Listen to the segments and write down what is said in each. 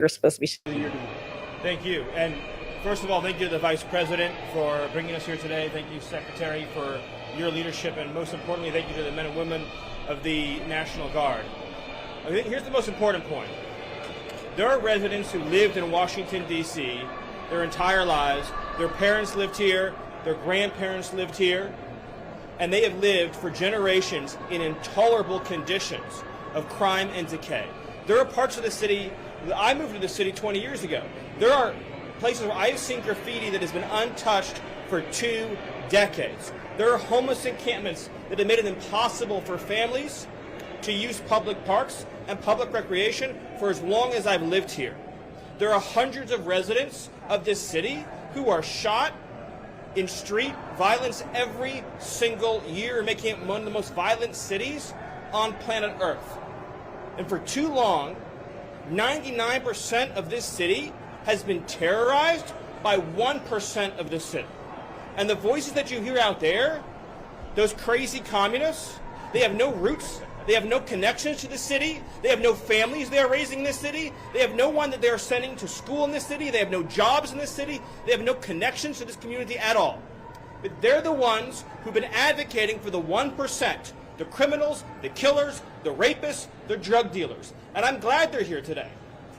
you're supposed to be. Thank you. And first of all, thank you to the Vice President for bringing us here today. Thank you, Secretary, for your leadership. And most importantly, thank you to the men and women of the National Guard. I think here's the most important point. There are residents who lived in Washington, D.C. their entire lives. Their parents lived here. Their grandparents lived here. And they have lived for generations in intolerable conditions of crime and decay. There are parts of the city, I moved to the city 20 years ago. There are places where I've seen graffiti that has been untouched for 2 decades. There are homeless encampments that have made it impossible for families to use public parks and public recreation for as long as I've lived here. There are hundreds of residents of this city who are shot in street violence every single year, making it one of the most violent cities on planet Earth. And for too long, 99% of this city has been terrorized by 1% of the city. And the voices that you hear out there, those crazy communists, they have no roots, they have no connections to the city, they have no families they are raising in this city, they have no one that they are sending to school in this city, they have no jobs in this city, they have no connections to this community at all. But they're the ones who've been advocating for the 1%, the criminals, the killers, the rapists, the drug dealers. And I'm glad they're here today.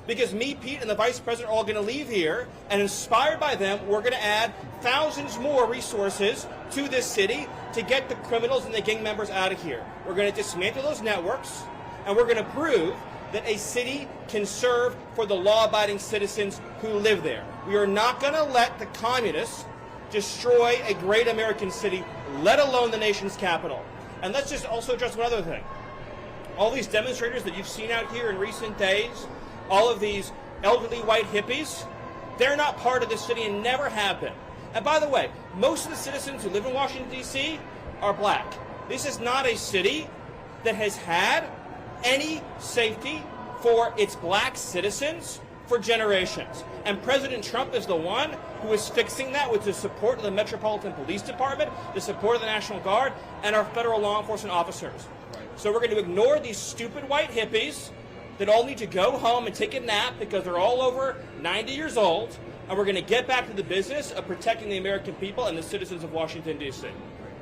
Because me, Pete, and the Vice President are all going to leave here, and inspired by them, we're going to add thousands more resources to this city to get the criminals and the gang members out of here. We're going to dismantle those networks, and we're going to prove that a city can serve for the law-abiding citizens who live there. We are not going to let the communists destroy a great American city, let alone the nation's capital. And let's just also address one other thing. All these demonstrators that you've seen out here in recent days, all of these elderly white hippies, they're not part of this city and never have been. And by the way, most of the citizens who live in Washington, D.C. are black. This is not a city that has had any safety for its black citizens for generations. And President Trump is the one who is fixing that with the support of the Metropolitan Police Department, the support of the National Guard, and our federal law enforcement officers. So we're going to ignore these stupid white hippies that all need to go home and take a nap because they're all over 90 years old, and we're going to get back to the business of protecting the American people and the citizens of Washington, D.C.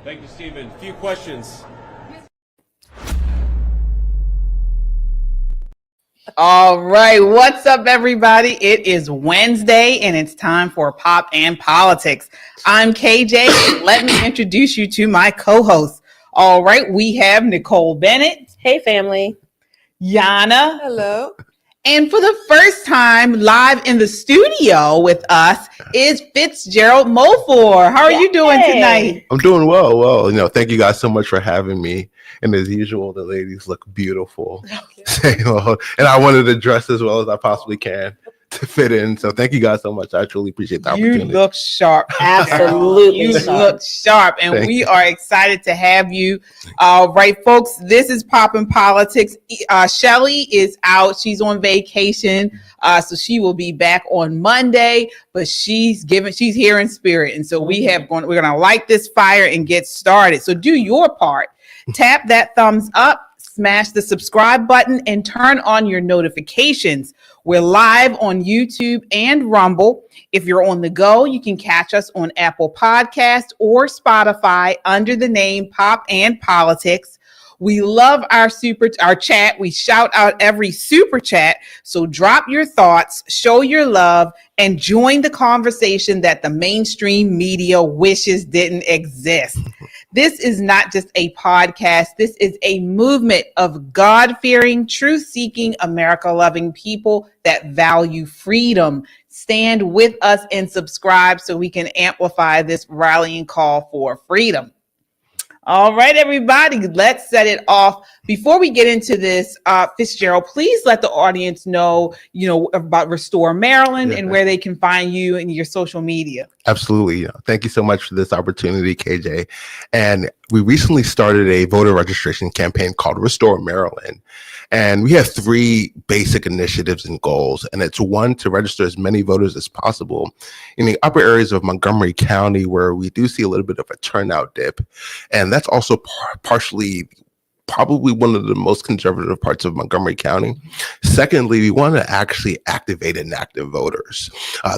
Thank you, Stephen. A few questions. All right. What's up, everybody? It is Wednesday, and it's time for Pop and Politics. I'm KJ, and let me introduce you to my co-hosts. All right. We have Nicole Bennett. Hey, family. Yana. Hello. And for the first time live in the studio with us is Fitzgerald Mofor. How are you doing tonight? I'm doing well. Well, thank you guys so much for having me. And as usual, the ladies look beautiful. And I wanted to dress as well as I possibly can to fit in. So thank you guys so much. I truly appreciate the opportunity. You look sharp. Absolutely. You look sharp. And we are excited to have you. All right, folks, this is Poppin' Politics. Shelly is out. She's on vacation. So she will be back on Monday, but she's here in spirit. And so we're going to light this fire and get started. So do your part. Tap that thumbs up, smash the subscribe button, and turn on your notifications. We're live on YouTube and Rumble. If you're on the go, you can catch us on Apple Podcasts or Spotify under the name Pop and Politics. We love our chat. We shout out every super chat. So drop your thoughts, show your love, and join the conversation that the mainstream media wishes didn't exist. This is not just a podcast. This is a movement of God-fearing, truth-seeking, America-loving people that value freedom. Stand with us and subscribe so we can amplify this rallying call for freedom. All right, everybody, let's set it off. Before we get into this, Fitzgerald, please let the audience know, about Restore Maryland and where they can find you and your social media. Absolutely. Thank you so much for this opportunity, KJ. And we recently started a voter registration campaign called Restore Maryland. And we have 3 basic initiatives and goals. And it's 1, to register as many voters as possible in the upper areas of Montgomery County, where we do see a little bit of a turnout dip. And that's also partially probably one of the most conservative parts of Montgomery County. Secondly, we want to actually activate inactive voters.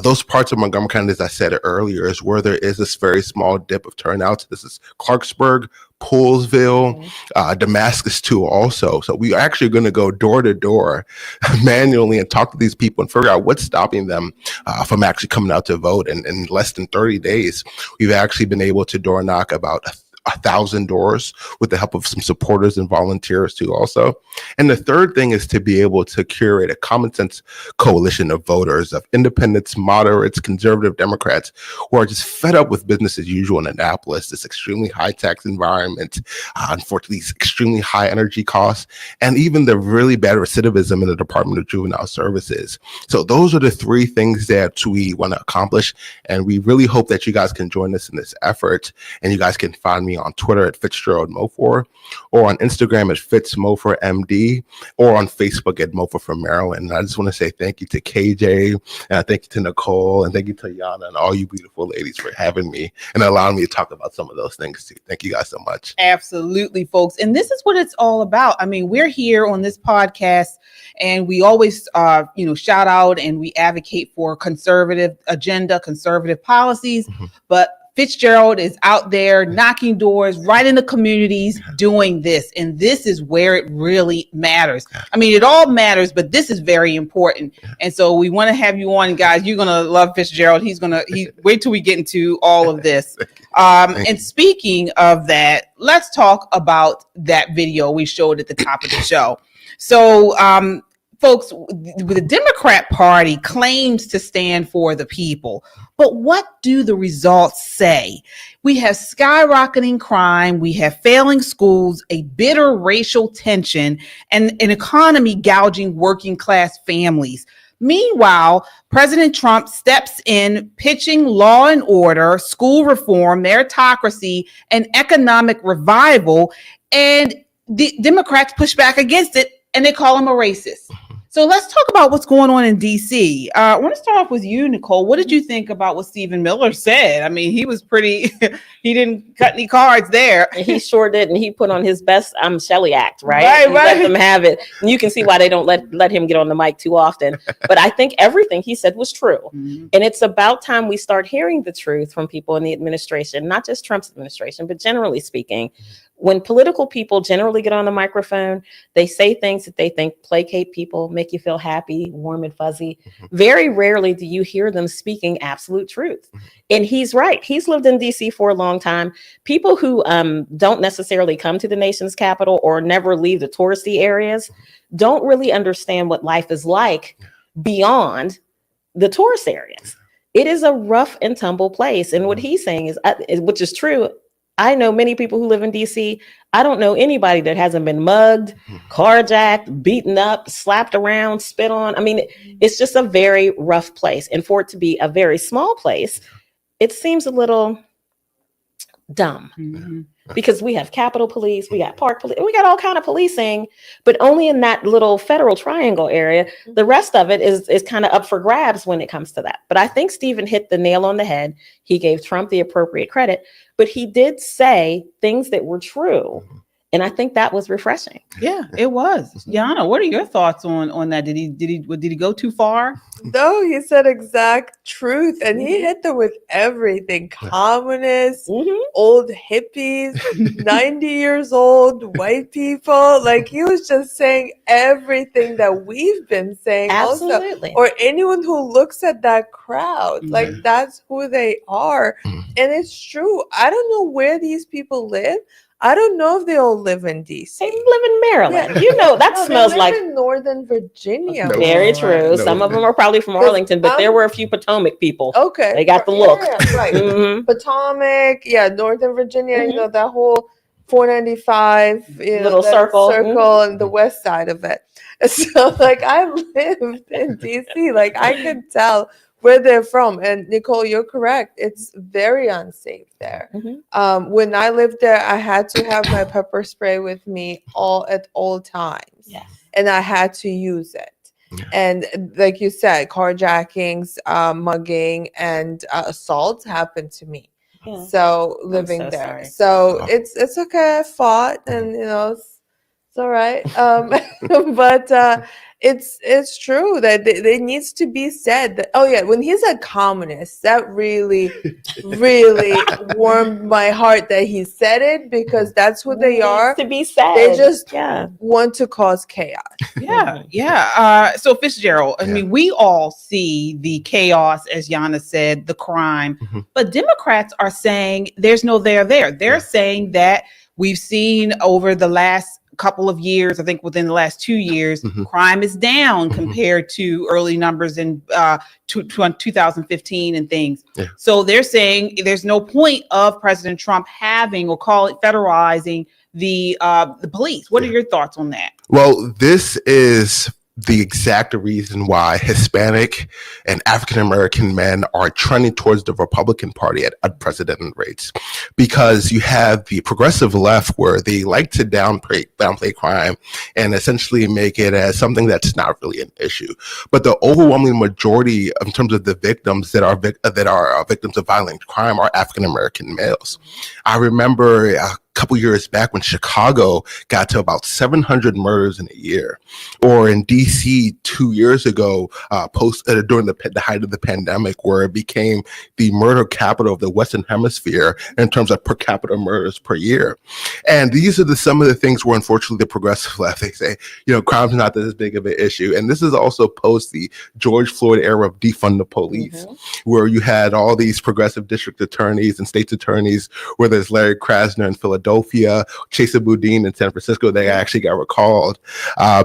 Those parts of Montgomery County, as I said earlier, is where there is this very small dip of turnout. This is Clarksburg, Poolesville, Damascus too also. So we are actually going to go door to door manually and talk to these people and figure out what's stopping them from actually coming out to vote. And in less than 30 days, we've actually been able to door knock about 1,000 doors with the help of some supporters and volunteers too also. And the third thing is to be able to curate a common sense coalition of voters, of independents, moderates, conservative Democrats who are just fed up with business as usual in Annapolis, this extremely high tax environment, unfortunately these extremely high energy costs, and even the really bad recidivism in the Department of Juvenile Services. So those are the three things that we want to accomplish. And we really hope that you guys can join us in this effort. And you guys can find me on Twitter at Fitzgerald Mofor, or on Instagram at FitzMoforMD, or on Facebook at Mofor from Maryland. And I just want to say thank you to KJ, and thank you to Nicole, and thank you to Yana and all you beautiful ladies for having me and allowing me to talk about some of those things too. Thank you guys so much. Absolutely, folks. And this is what it's all about. I mean, we're here on this podcast and we always, shout out and we advocate for conservative agenda, conservative policies, but Fitzgerald is out there knocking doors right in the communities doing this. And this is where it really matters. I mean, it all matters, but this is very important. And so we want to have you on, guys. You're going to love Fitzgerald. Wait till we get into all of this. And speaking of that, let's talk about that video we showed at the top of the show. So, folks, the Democrat Party claims to stand for the people, but what do the results say? We have skyrocketing crime, we have failing schools, a bitter racial tension, and an economy gouging working class families. Meanwhile, President Trump steps in, pitching law and order, school reform, meritocracy, and economic revival, and the Democrats push back against it, and they call him a racist. So let's talk about what's going on in D.C. I want to start off with you, Nicole. What did you think about what Stephen Miller said? I mean, he was he didn't cut any cards there. He sure did. And he put on his best Shelley act, right? Right. Let them have it. And you can see why they don't let him get on the mic too often. But I think everything he said was true. Mm-hmm. And it's about time we start hearing the truth from people in the administration, not just Trump's administration, but generally speaking. When political people generally get on the microphone, they say things that they think placate people, make you feel happy, warm and fuzzy. Very rarely do you hear them speaking absolute truth. And he's right. He's lived in D.C. for a long time. People who don't necessarily come to the nation's capital or never leave the touristy areas don't really understand what life is like beyond the tourist areas. It is a rough and tumble place. And what he's saying is, which is true, I know many people who live in DC. I don't know anybody that hasn't been mugged, carjacked, beaten up, slapped around, spit on. I mean, it's just a very rough place. And for it to be a very small place, it seems a little dumb because we have Capitol Police, we got Park Police, we got all kind of policing, but only in that little federal triangle area. The rest of it is kind of up for grabs when it comes to that. But I think Stephen hit the nail on the head. He gave Trump the appropriate credit, but he did say things that were true. And I think that was refreshing. Yeah, it was. Yana, what are your thoughts on that? Did he go too far? No, he said exact truth, and he hit them with everything: communists, old hippies, 90 years old, white people. Like, he was just saying everything that we've been saying. Absolutely. Also, or anyone who looks at that crowd, like, that's who they are. And it's true. I don't know where these people live. I don't know if they all live in DC. They live in Maryland. You know, that smells like in Northern Virginia. Very true. Some of them are probably from Arlington, but there were a few Potomac people. Okay. They got the look. Yeah, right. Potomac, Northern Virginia, you know, that whole 495 little circle and the west side of it. So, like, I lived in DC. Like, I could tell where they're from. And Nicole, you're correct. It's very unsafe there. When I lived there, I had to have my pepper spray with me at all times. Yes. And I had to use it. Yeah. And like you said, carjackings, mugging, and assaults happened to me. Yeah. So living there. Sorry. So it's okay. I fought, and It's all right. But it's true that it needs to be said that, oh yeah, when he said communist, that really warmed my heart that he said it, because that's what they are. To be said. They just want to cause chaos. Yeah. So Fitzgerald, I Yeah. mean, we all see the chaos, as Yana said, the crime, but Democrats are saying there's no there there. They're saying that we've seen over the last couple of years, I think within the last 2 years, crime is down compared to early numbers in 2015 and things. Yeah. So they're saying there's no point of President Trump having or federalizing the police. What are your thoughts on that? Well, this is the exact reason why Hispanic and African American men are trending towards the Republican Party at unprecedented rates, because you have the progressive left where they like to downplay crime and essentially make it as something that's not really an issue. But the overwhelming majority, in terms of the victims that are victims of violent crime, are African American males. I remember couple years back when Chicago got to about 700 murders in a year, or in DC 2 years ago, during the height of the pandemic, where it became the murder capital of the Western Hemisphere in terms of per capita murders per year. And these are some of the things where, unfortunately, the progressive left, they say, crime's not this big of an issue. And this is also post the George Floyd era of defund the police, where you had all these progressive district attorneys and state's attorneys, whether it's Larry Krasner in Philadelphia, Chesa Boudin in San Francisco, they actually got recalled.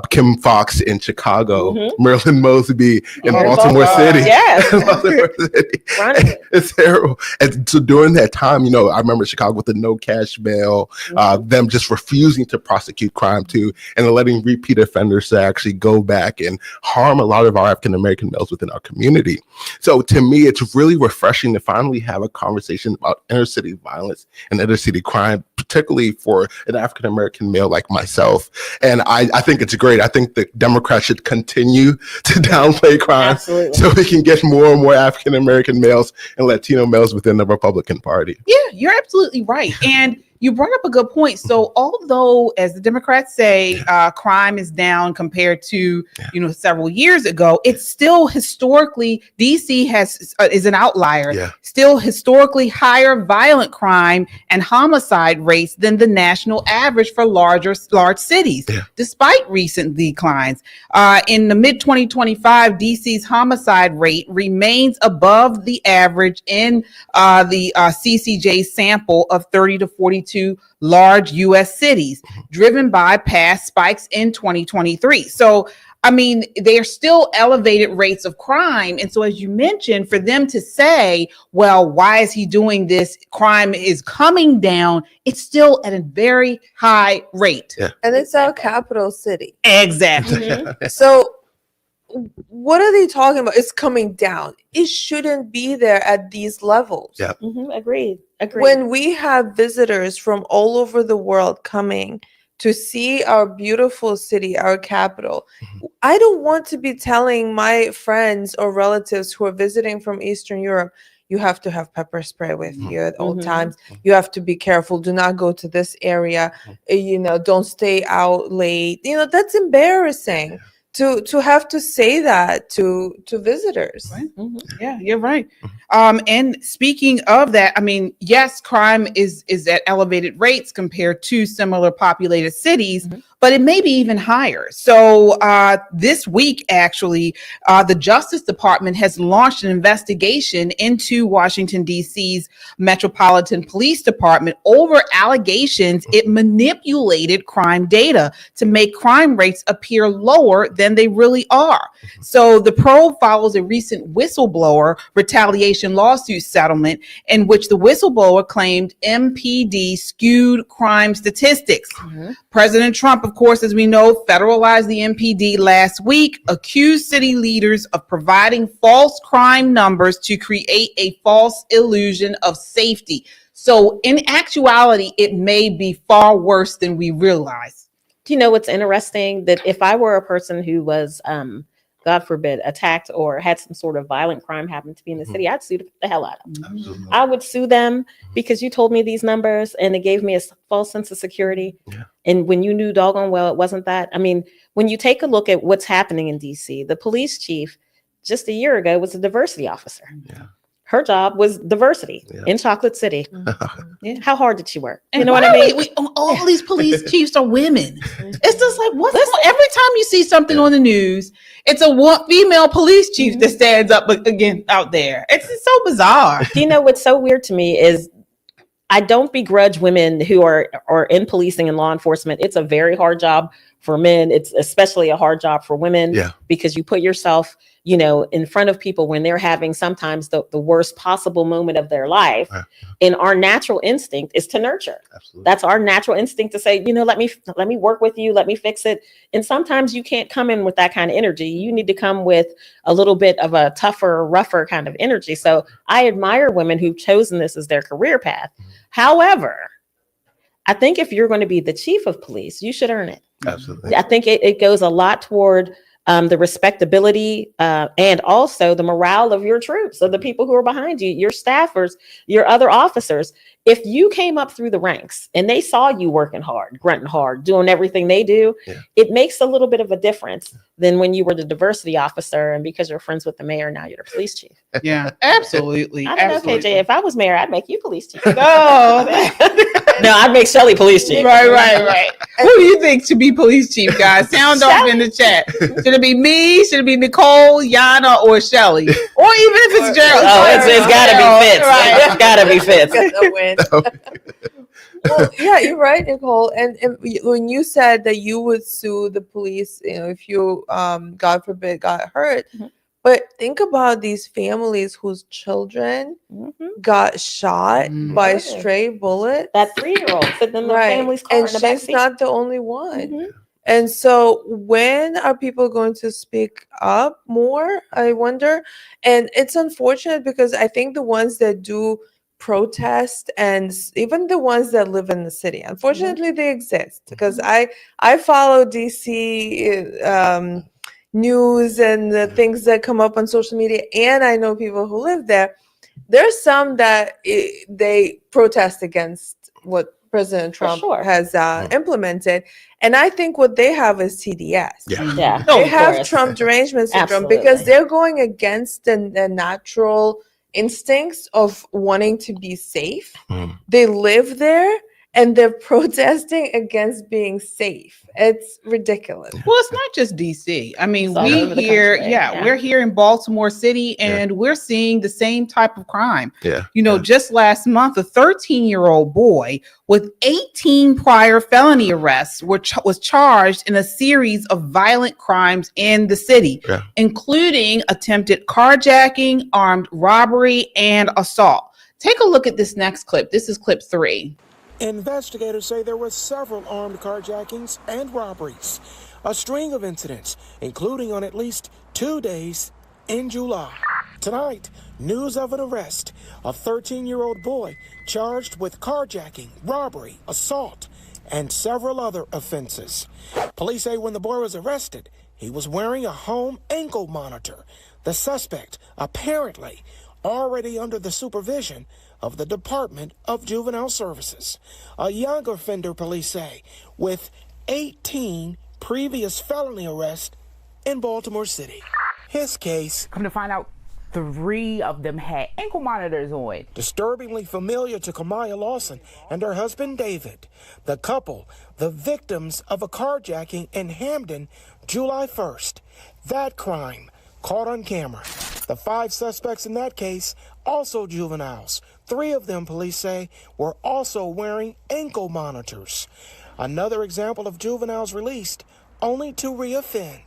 Kim Fox in Chicago, Maryland Mosby in Baltimore City. It's terrible. And so during that time, I remember Chicago with the no cash bail, them just refusing to prosecute crime too, and letting repeat offenders to actually go back and harm a lot of our African American males within our community. So to me, it's really refreshing to finally have a conversation about inner city violence and inner city crime, particularly for an African American male like myself. And I think it's great. I think the Democrats should continue to downplay crime so we can get more and more African American males and Latino males within the Republican Party. Yeah, you're absolutely right. And you brought up a good point. So although, as the Democrats say, crime is down compared to, several years ago, it's still historically, DC is an outlier, still historically higher violent crime and homicide rates than the national average for large cities, despite recent declines. In the mid-2025, DC's homicide rate remains above the average in the CCJ sample of 30 to 42 large U.S. cities, driven by past spikes in 2023. So, I mean, they are still elevated rates of crime. And so, as you mentioned, for them to say, well, why is he doing this? Crime is coming down. It's still at a very high rate. Yeah. And it's our capital city. Exactly. So what are they talking about? It's coming down. It shouldn't be there at these levels. Yeah. Agreed. When we have visitors from all over the world coming to see our beautiful city, our capital, I don't want to be telling my friends or relatives who are visiting from Eastern Europe, you have to have pepper spray with you at all times. You have to be careful. Do not go to this area. Don't stay out late. That's embarrassing. To have to say that to visitors. Right? Yeah, you're right. And speaking of that, I mean, yes, crime is at elevated rates compared to similar populated cities, but it may be even higher. So this week, actually, the Justice Department has launched an investigation into Washington, D.C.'s Metropolitan Police Department over allegations it manipulated crime data to make crime rates appear lower than they really are. So the probe follows a recent whistleblower retaliation lawsuit settlement in which the whistleblower claimed MPD skewed crime statistics. President Trump, of course, as we know, federalized the MPD last week, accused city leaders of providing false crime numbers to create a false illusion of safety. So in actuality, it may be far worse than we realize. Do you know what's interesting? That if I were a person who was God forbid, attacked or had some sort of violent crime happen to me in the city, I'd sue the hell out of them. Absolutely. I would sue them because you told me these numbers and it gave me a false sense of security. Yeah. And when you knew doggone well it wasn't that. I mean, when you take a look at what's happening in DC, the police chief just a year ago was a diversity officer. Yeah. Her job was diversity Yeah. in Chocolate City. Yeah. How hard did she work? And You know what I mean? all these police chiefs are women. It's just like, every time you see something on the news, it's a female police chief that stands up again out there. It's so bizarre. Do you know what's so weird to me is I don't begrudge women who are in policing and law enforcement. It's a very hard job for men. It's especially a hard job for women because you put yourself, in front of people when they're having sometimes the worst possible moment of their life. And our natural instinct is to nurture. Absolutely. That's our natural instinct to say, let me work with you. Let me fix it. And sometimes you can't come in with that kind of energy. You need to come with a little bit of a tougher, rougher kind of energy. So I admire women who've chosen this as their career path. However, I think if you're going to be the chief of police, you should earn it. Absolutely. I think it goes a lot toward the respectability and also the morale of your troops, of the people who are behind you, your staffers, your other officers. If you came up through the ranks and they saw you working hard, grunting hard, doing everything they do, it makes a little bit of a difference than when you were the diversity officer and because you're friends with the mayor, now you're the police chief. Yeah, absolutely. I don't know, KJ, if I was mayor, I'd make you police chief. No, No, I'd make Shelley police chief. Right. Who do you think should be police chief, guys? Sound off in the chat. Should it be me? Should it be Nicole, Yana, or Shelley? Or even if it's Gerald. It's gotta be Fitz. Right. It's gotta be Fitz. The win. Well, yeah, you're right, Nicole. And when you said that you would sue the police, if you, God forbid, got hurt. But think about these families whose children got shot by a stray bullet. That 3-year-old sitting in the family's car And in the back she's seat. not the only one. And so when are people going to speak up more, I wonder? And it's unfortunate because I think the ones that do protest and even the ones that live in the city, unfortunately, they exist because I follow DC news and the things that come up on social media, and I know people who live there. There's some that they protest against what President Trump has implemented, and I think what they have is TDS. They have Trump derangement syndrome because they're going against the natural instincts of wanting to be safe. They live there and they're protesting against being safe. It's ridiculous. Well, it's not just DC. I mean, It's all over the country, we're here in Baltimore City and we're seeing the same type of crime. Yeah. Just last month, a 13-year-old boy with 18 prior felony arrests was charged in a series of violent crimes in the city, including attempted carjacking, armed robbery, and assault. Take a look at this next clip. This is clip 3. Investigators say there were several armed carjackings and robberies, a string of incidents, including on at least 2 days in July. Tonight, news of an arrest, a 13-year-old boy charged with carjacking, robbery, assault, and several other offenses. Police say when the boy was arrested, he was wearing a home ankle monitor. The suspect, apparently, already under the supervision of the Department of Juvenile Services. A young offender, police say, with 18 previous felony arrests in Baltimore City. His case, come to find out, 3 of them had ankle monitors on. Disturbingly familiar to Kamaya Lawson and her husband David. The couple, the victims of a carjacking in Hamden, July 1st. That crime caught on camera. The 5 suspects in that case, also juveniles. 3 of them, police say, were also wearing ankle monitors. Another example of juveniles released only to reoffend.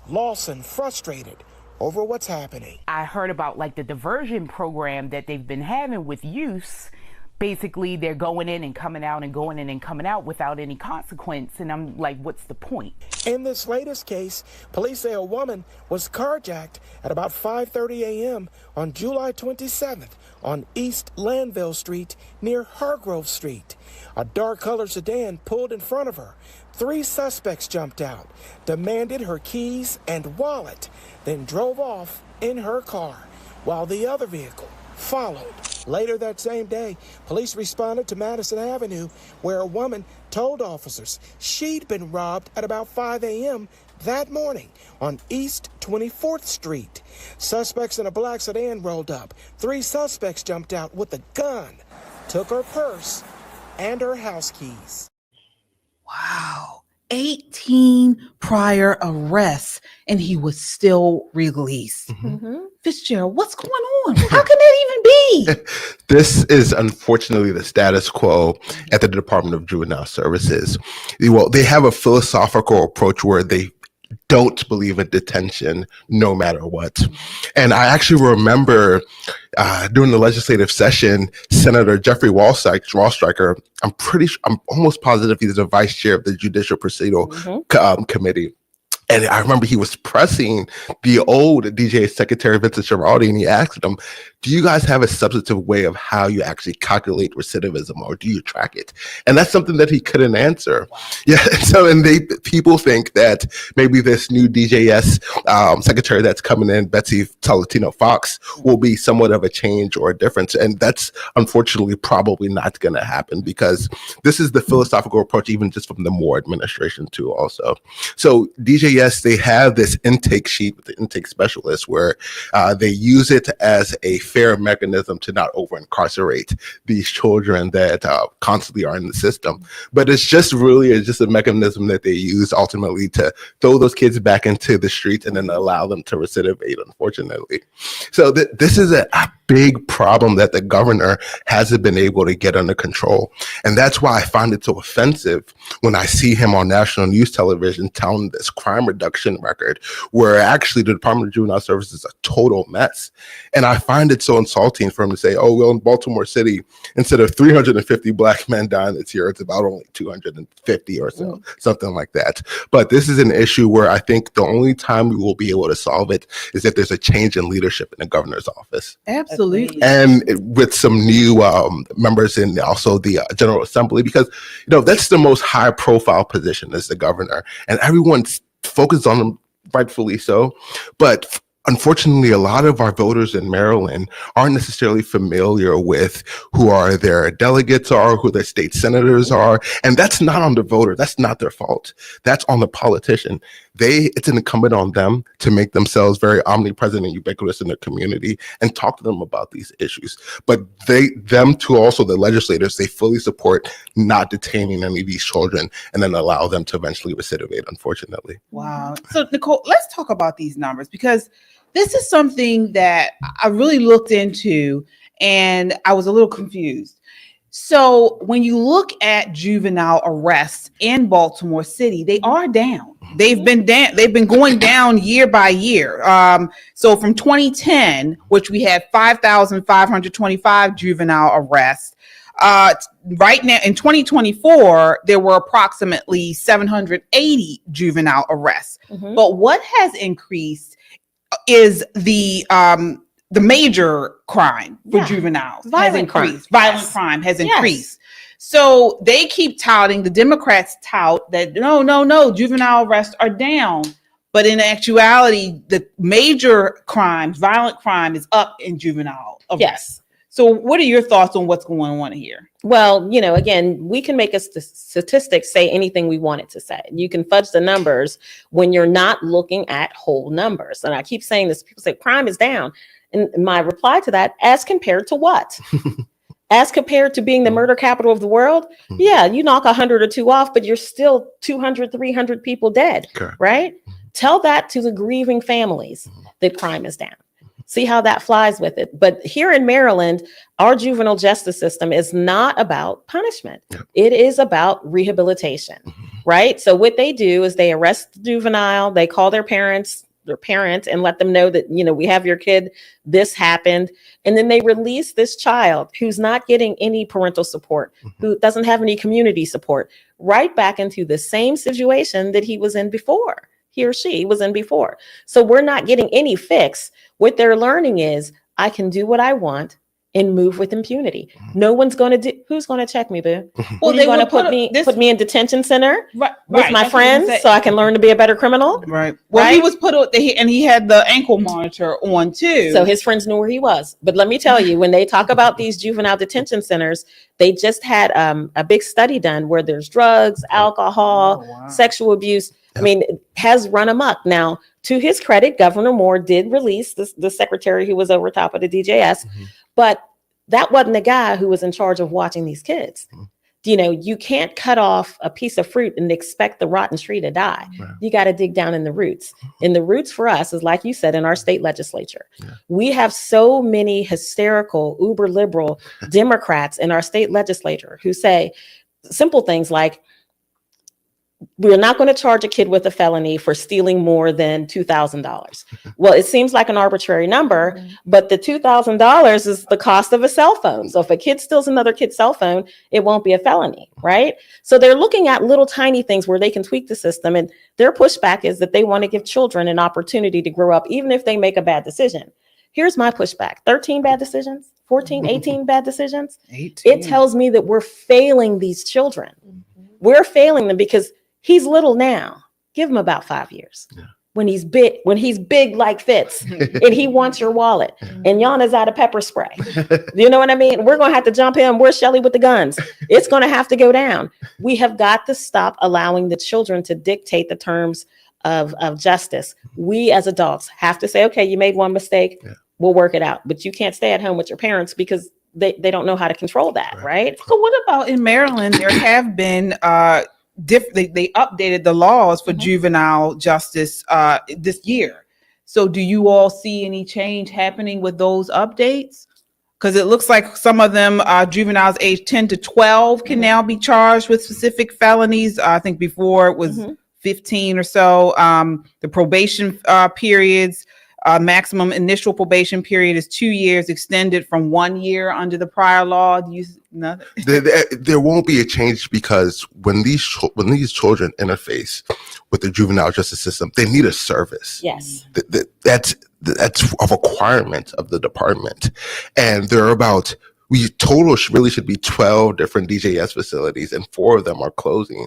Lawson frustrated over what's happening. I heard about the diversion program that they've been having with youths basically they're going in and coming out and going in and coming out without any consequence. And I'm like, what's the point? In this latest case, police say a woman was carjacked at about 5:30 a.m. on July 27th on East Lanville Street near Hargrove Street. A dark-colored sedan pulled in front of her. 3 suspects jumped out, demanded her keys and wallet, then drove off in her car, while the other vehicle followed. Later that same day, police responded to Madison Avenue, where a woman told officers she'd been robbed at about 5 a.m. that morning on East 24th Street. Suspects in a black sedan rolled up. 3 suspects jumped out with a gun, took her purse and her house keys. Wow. 18 prior arrests, and he was still released. Fitzgerald, what's going on? How can that even be? This is unfortunately the status quo at the Department of Juvenile Services. Well, they have a philosophical approach where they don't believe in detention no matter what. And I actually remember during the legislative session, Senator Jeffrey Wallstreicher, I'm almost positive he's the vice chair of the Judicial Procedural Committee. And I remember he was pressing the old DJ Secretary Vincent Schiraldi, and he asked him, do you guys have a substantive way of how you actually calculate recidivism, or do you track it? And that's something that he couldn't answer. Wow. Yeah. So, people think that maybe this new DJS secretary that's coming in, Betsy Salatino Fox, will be somewhat of a change or a difference. And that's unfortunately probably not going to happen, because this is the philosophical approach, even just from the Moore administration too also. So DJS, they have this intake sheet with the intake specialist where they use it as a fair mechanism to not over-incarcerate these children that constantly are in the system. But it's just a mechanism that they use ultimately to throw those kids back into the streets and then allow them to recidivate, unfortunately. So this is a big problem that the governor hasn't been able to get under control. And that's why I find it so offensive when I see him on national news television telling this crime reduction record, where actually the Department of Juvenile Services is a total mess. And I find it so insulting for him to say, oh, well, in Baltimore City, instead of 350 black men dying this year, it's about only 250 or so, something like that. But this is an issue where I think the only time we will be able to solve it is if there's a change in leadership in the governor's office. Absolutely. And with some new members in also the General Assembly, because, that's the most high profile position as the governor, and everyone's focused on them, rightfully so. But unfortunately, a lot of our voters in Maryland aren't necessarily familiar with who their delegates are, who their state senators are. And that's not on the voter. That's not their fault. That's on the politician. It's incumbent on them to make themselves very omnipresent and ubiquitous in their community and talk to them about these issues. But them too, also the legislators, they fully support not detaining any of these children and then allow them to eventually recidivate, unfortunately. Wow. So Nicole, let's talk about these numbers, because this is something that I really looked into and I was a little confused. So when you look at juvenile arrests in Baltimore City, they are down. They've been going down year by year. So from 2010, which we had 5,525 juvenile arrests, right now in 2024, there were approximately 780 juvenile arrests. But what has increased is the major crime for juveniles has increased. Violent crime has increased. So they keep touting, the Democrats tout that no, juvenile arrests are down. But in actuality, the major crimes, violent crime, is up in juvenile arrests. Yes. So what are your thoughts on what's going on here? Well, again, we can make a statistics say anything we want it to say. You can fudge the numbers when you're not looking at whole numbers. And I keep saying this, people say crime is down. And my reply to that, as compared to what? As compared to being the murder capital of the world? Yeah, you knock 100 or 2 off, but you're still 200, 300 people dead, right? Tell that to the grieving families that crime is down. See how that flies with it. But here in Maryland, our juvenile justice system is not about punishment. It is about rehabilitation, right? So what they do is they arrest the juvenile, they call their parents, their parent and let them know that, we have your kid, this happened. And then they release this child who's not getting any parental support, who doesn't have any community support, right back into the same situation that he was in before. He or she was in before. So we're not getting any fix. What they're learning is I can do what I want and move with impunity. No one's going to do. Who's going to check me, boo? Well, they want to put me in detention center with my friends so I can learn to be a better criminal. Right. Well, he was put on, and he had the ankle monitor on too. So his friends knew where he was. But let me tell you, when they talk about these juvenile detention centers, they just had a big study done where there's drugs, alcohol, sexual abuse. I mean, it has run amok. Now, to his credit, Governor Moore did release the secretary who was over top of the DJS, but that wasn't the guy who was in charge of watching these kids. You can't cut off a piece of fruit and expect the rotten tree to die. You got to dig down in the roots. And the roots for us is, like you said, in our state legislature. We have so many hysterical, uber liberal Democrats in our state legislature who say simple things like, we're not going to charge a kid with a felony for stealing more than $2,000. Well, it seems like an arbitrary number, but the $2,000 is the cost of a cell phone. So if a kid steals another kid's cell phone, it won't be a felony, right? So they're looking at little tiny things where they can tweak the system. And their pushback is that they want to give children an opportunity to grow up, even if they make a bad decision. Here's my pushback. 13 bad decisions, 14, 18 bad decisions. 18. It tells me that we're failing these children. We're failing them because he's little now. Give him about 5 years. When he's big like Fitz, and he wants your wallet, and Yana's out of pepper spray. You know what I mean? We're going to have to jump him. Where's Shelly with the guns? It's going to have to go down. We have got to stop allowing the children to dictate the terms of justice. We as adults have to say, okay, you made one mistake. We'll work it out. But you can't stay at home with your parents because they don't know how to control that, right? So what about in Maryland? There have been they updated the laws for juvenile justice this year. So do you all see any change happening with those updates? Because it looks like some of them juveniles aged 10 to 12 can now be charged with specific felonies. I think before it was 15 or so. The probation periods, maximum initial probation period is 2 years, extended from 1 year under the prior law. Do you know? There won't be a change because when these children interface with the juvenile justice system, they need a service. Yes, that's a requirement of the department, and there are about. Total really should be 12 different DJS facilities, and 4 of them are closing.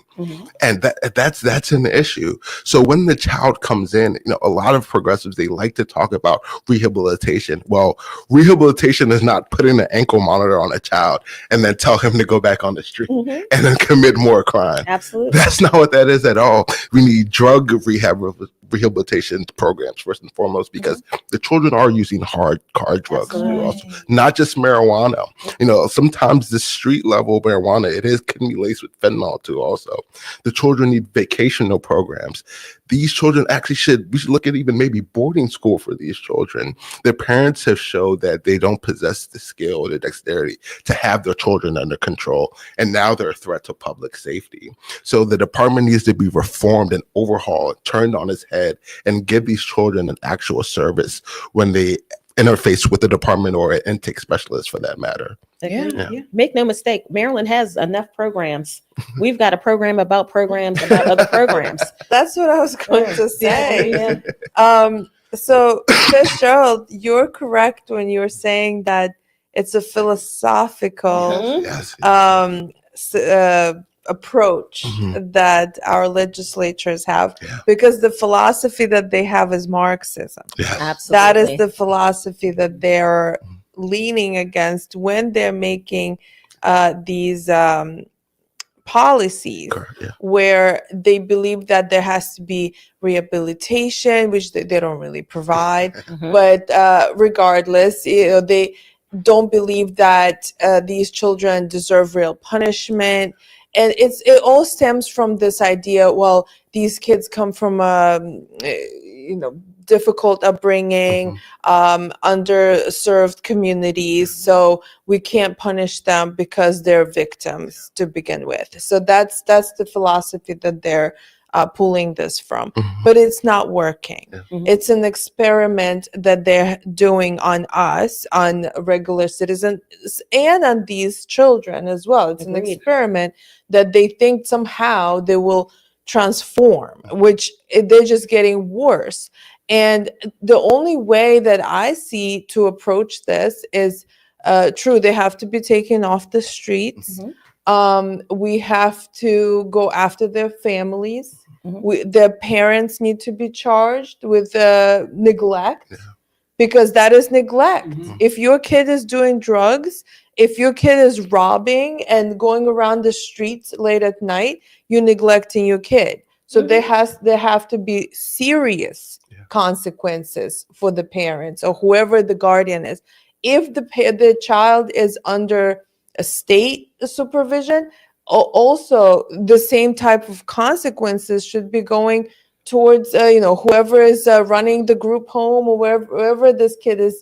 And that's an issue. So when the child comes in, a lot of progressives, they like to talk about rehabilitation. Well, rehabilitation is not putting an ankle monitor on a child and then tell him to go back on the street and then commit more crime. Absolutely. That's not what that is at all. We need drug rehabilitation programs first and foremost, because the children are using hard drugs also, not just marijuana. Sometimes the street level marijuana, can be laced with fentanyl too also. The children need vacational programs. These children we should look at even maybe boarding school for these children. Their parents have showed that they don't possess the skill or the dexterity to have their children under control. And now they're a threat to public safety. So the department needs to be reformed and overhauled, turned on its head, and give these children an actual service when they interface with the department or an intake specialist for that matter. Yeah. Make no mistake, Maryland has enough programs. We've got a program about other programs. That's what I was going to say. So Fitzgerald, you're correct when you were saying that it's a philosophical approach that our legislatures have, because the philosophy that they have is Marxism. Absolutely. That is the philosophy that they're leaning against when they're making these policies, where they believe that there has to be rehabilitation, which they don't really provide. But regardless, they don't believe that these children deserve real punishment. And it all stems from this idea, well, these kids come from difficult upbringing, underserved communities, so we can't punish them because they're victims to begin with. So that's the philosophy that they're pulling this from, but it's not working. It's an experiment that they're doing on us, on regular citizens, and on these children as well. It's an experiment that they think somehow they will transform, which they're just getting worse. And the only way that I see to approach this is true, they have to be taken off the streets. We have to go after their families. Their parents need to be charged with neglect, because that is neglect. If your kid is doing drugs, if your kid is robbing and going around the streets late at night, you're neglecting your kid. So there have to be serious consequences for the parents or whoever the guardian is. If the child is under a state supervision, also the same type of consequences should be going towards whoever is running the group home or wherever this kid is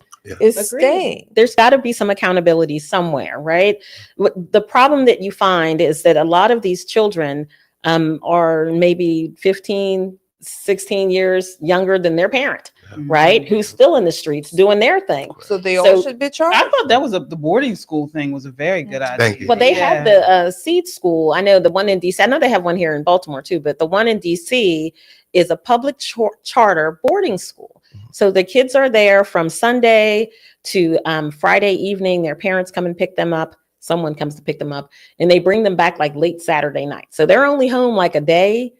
staying. There's got to be some accountability somewhere, right? The problem that you find is that a lot of these children are maybe 15, 16 years younger than their parent, right? Who's still in the streets doing their thing. So they all should be charged. I thought that was the boarding school thing was a very good idea. Thank you. Well, they have the seed school. I know the one in DC. I know they have one here in Baltimore too, but the one in DC is a public charter boarding school. So the kids are there from Sunday to Friday evening. Their parents come and pick them up. Someone comes to pick them up, and they bring them back like late Saturday night. So they're only home like a day.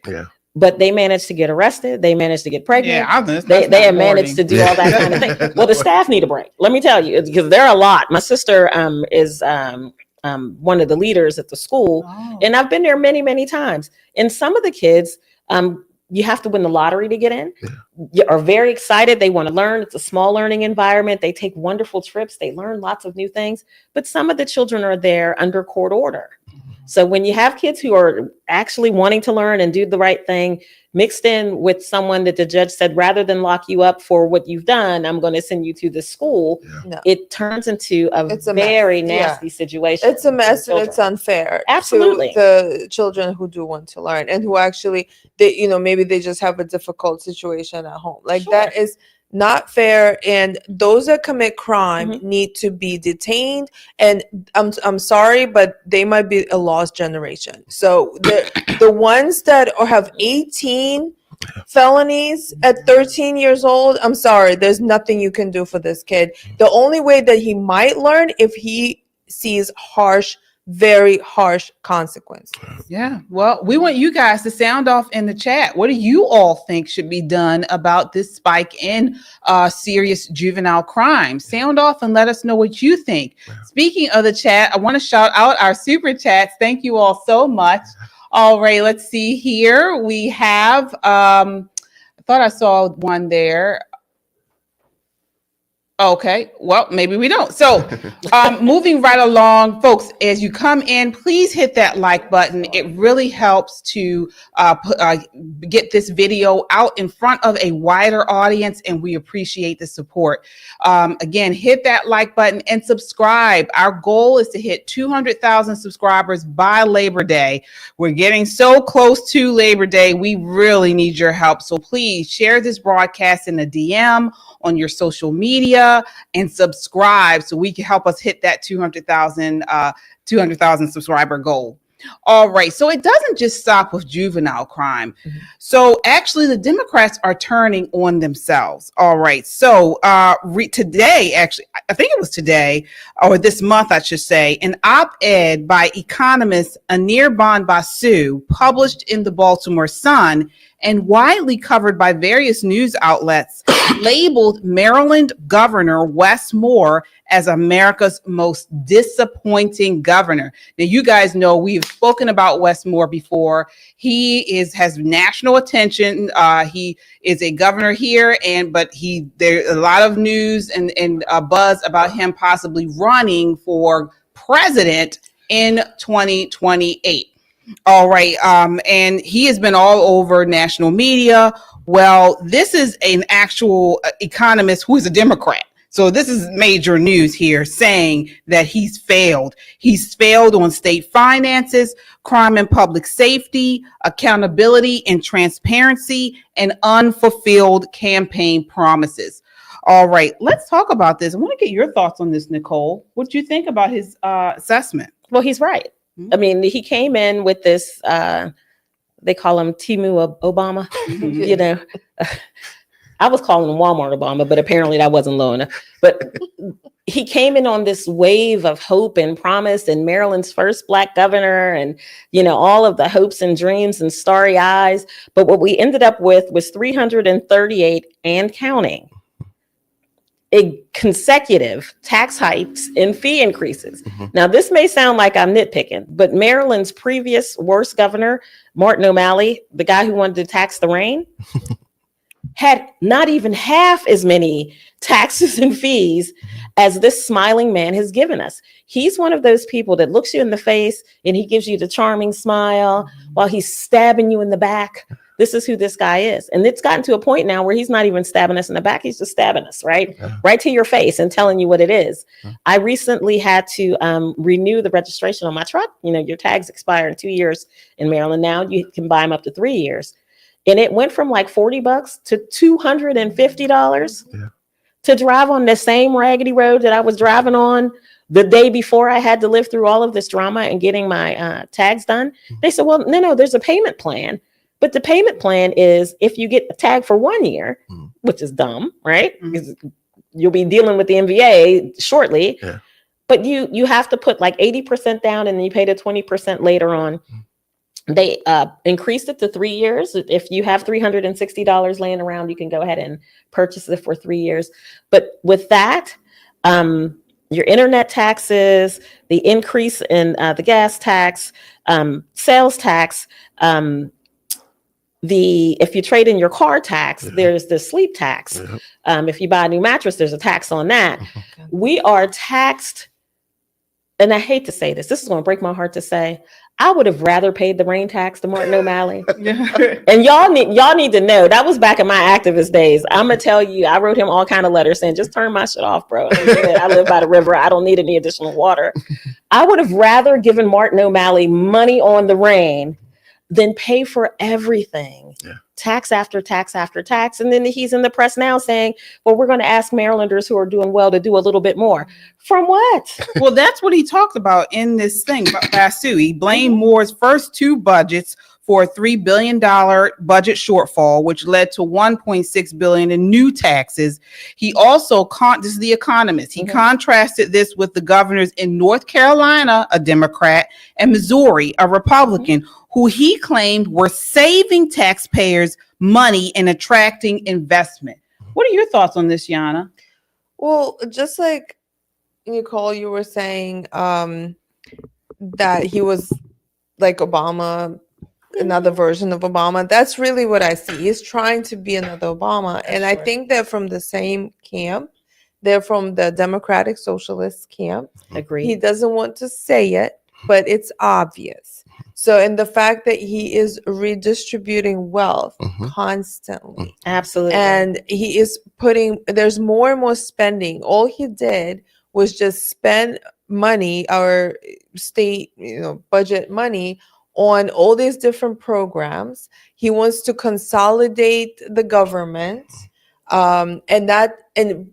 But they managed to get arrested. They managed to get pregnant. They have managed to do all that kind of thing. Well, the staff need a break. Let me tell you, because there are a lot. My sister is one of the leaders at the school, and I've been there many, many times. And some of the kids, you have to win the lottery to get in. You are very excited. They want to learn. It's a small learning environment. They take wonderful trips. They learn lots of new things. But some of the children are there under court order. So when you have kids who are actually wanting to learn and do the right thing, mixed in with someone that the judge said, rather than lock you up for what you've done, I'm going to send you to the school. It turns into a very nasty situation. It's a mess, and it's unfair. Absolutely. To the children who do want to learn and who actually, maybe they just have a difficult situation at home. Like that is not fair, and those that commit crime need to be detained. And I'm sorry, but they might be a lost generation. So the ones that have 18 felonies at 13 years old, I'm sorry, there's nothing you can do for this kid. The only way that he might learn if he sees very harsh consequences. Well, we want you guys to sound off in the chat. What do you all think should be done about this spike in serious juvenile crime? Sound off and let us know what you think. Speaking of the chat, I want to shout out our super chats. Thank you all so much. All right, let's see here. We have, I thought I saw one there. Okay, well, maybe we don't. So moving right along, folks, as you come in, please hit that like button. It really helps to get this video out in front of a wider audience, and we appreciate the support. Again, hit that like button and subscribe. Our goal is to hit 200,000 subscribers by Labor Day. We're getting so close to Labor Day. We really need your help. So please share this broadcast in a DM on your social media and subscribe so we can help us hit that 200,000 subscriber goal. All right. So it doesn't just stop with juvenile crime. So actually the Democrats are turning on themselves. All right. So today, actually, I think it was today or this month, I should say, an op-ed by Economist Anirban Basu published in the Baltimore Sun and widely covered by various news outlets labeled Maryland Governor Wes Moore as America's most disappointing governor. Now, you guys know we've spoken about Wes Moore before. He has national attention. He is a governor here, but there's a lot of news and buzz about him possibly running for president in 2028. All right. And he has been all over national media. Well, this is an actual economist who is a Democrat. So this is major news here, saying that he's failed. He's failed on state finances, crime and public safety, accountability and transparency, and unfulfilled campaign promises. All right, let's talk about this. I want to get your thoughts on this, Nicole. What do you think about his assessment? Well, he's right. I mean, he came in with this, they call him Timu Obama, you know. I was calling him Walmart Obama, but apparently that wasn't low enough. But he came in on this wave of hope and promise, and Maryland's first Black governor, and, you know, all of the hopes and dreams and starry eyes. But what we ended up with was 338 and counting consecutive tax hikes and fee increases. Now, this may sound like I'm nitpicking, but Maryland's previous worst governor, Martin O'Malley, the guy who wanted to tax the rain, had not even half as many taxes and fees as this smiling man has given us. He's one of those people that looks you in the face and he gives you the charming smile while he's stabbing you in the back. This is who this guy is. And it's gotten to a point now where he's not even stabbing us in the back. He's just stabbing us, right? Yeah. Right to your face and telling you what it is. I recently had to renew the registration on my truck. You know, your tags expire in 2 years in Maryland. Now you can buy them up to 3 years. And it went from like $40 to $250 to drive on the same raggedy road that I was driving on the day before I had to live through all of this drama and getting my tags done. They said, well, no, there's a payment plan. But the payment plan is if you get a tag for 1 year, which is dumb, right? Because you'll be dealing with the MVA shortly. Yeah. But you have to put like 80% down and then you pay the 20% later on. They increased it to 3 years. If you have $360 laying around, you can go ahead and purchase it for 3 years. But with that, your internet taxes, the increase in the gas tax, sales tax, if you trade in your car tax, there's the sleep tax. If you buy a new mattress, there's a tax on that. We are taxed, and I hate to say this is going to break my heart to say, I would have rather paid the rain tax to Martin O'Malley. And y'all need to know that was back in my activist days. I'm gonna tell you, I wrote him all kind of letters saying, just turn my shit off, bro. I live by the river. I don't need any additional water. I would have rather given Martin O'Malley money on the rain than pay for everything, tax after tax after tax. And then he's in the press now saying, well, we're going to ask Marylanders who are doing well to do a little bit more. From what? Well, that's what he talked about in this thing, Basu. He blamed Moore's first two budgets for a $3 billion budget shortfall, which led to $1.6 billion in new taxes. He also, this is the Economist, he contrasted this with the governors in North Carolina, a Democrat, and Missouri, a Republican, who he claimed were saving taxpayers money and attracting investment. What are your thoughts on this, Yana? Well, just like Nicole, you were saying that he was like Obama, another version of Obama. That's really what I see. He's trying to be another Obama. And I think they're from the same camp. They're from the Democratic Socialist camp. Agreed. He doesn't want to say it, but it's obvious. So, and the fact that he is redistributing wealth constantly. Absolutely. And he is there's more and more spending. All he did was just spend money, our state, budget money on all these different programs. He wants to consolidate the government. And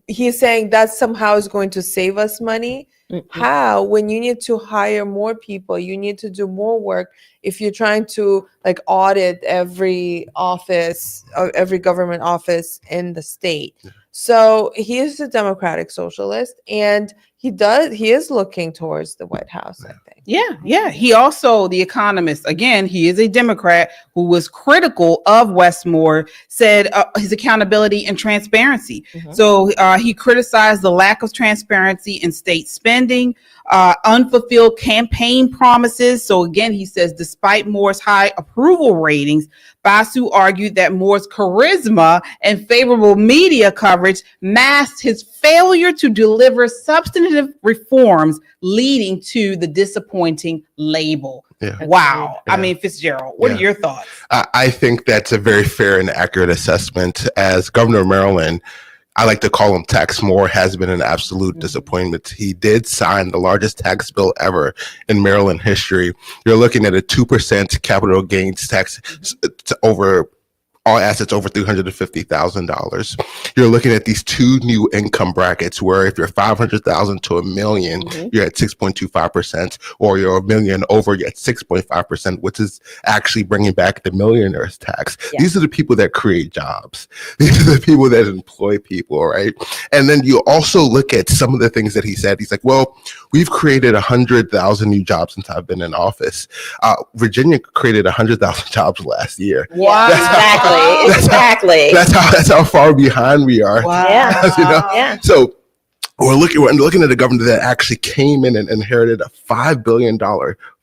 he's saying that somehow is going to save us money. How? When you need to hire more people, you need to do more work. If you're trying to like audit every office, every government office in the state. So he is a Democratic Socialist, and he is looking towards the White House, I think. Yeah. He also, the Economist, again, he is a Democrat who was critical of Wes Moore, said his accountability and transparency. So he criticized the lack of transparency in state spending, unfulfilled campaign promises. So again, he says, despite Moore's high approval ratings, Basu argued that Moore's charisma and favorable media coverage masked his failure to deliver substantive reforms, leading to the disappointing label. Wow. I mean, Fitzgerald, what are your thoughts? I think that's a very fair and accurate assessment. As governor of Maryland, I like to call him Tax Moore, has been an absolute disappointment. He did sign the largest tax bill ever in Maryland history. You're looking at a 2% capital gains tax over all assets over $350,000. You're looking at these two new income brackets where if you're $500,000 to $1 million, you're at 6.25%, or you're $1 million over, you're at 6.5%, which is actually bringing back the millionaire's tax. Yeah. These are the people that create jobs. These are the people that employ people, right? And then you also look at some of the things that he said. He's like, well, we've created 100,000 new jobs since I've been in office. Virginia created 100,000 jobs last year. Wow. Exactly. That's how far behind we are. Wow. Yeah. You know? Yeah. So we're looking at a government that actually came in and inherited a $5 billion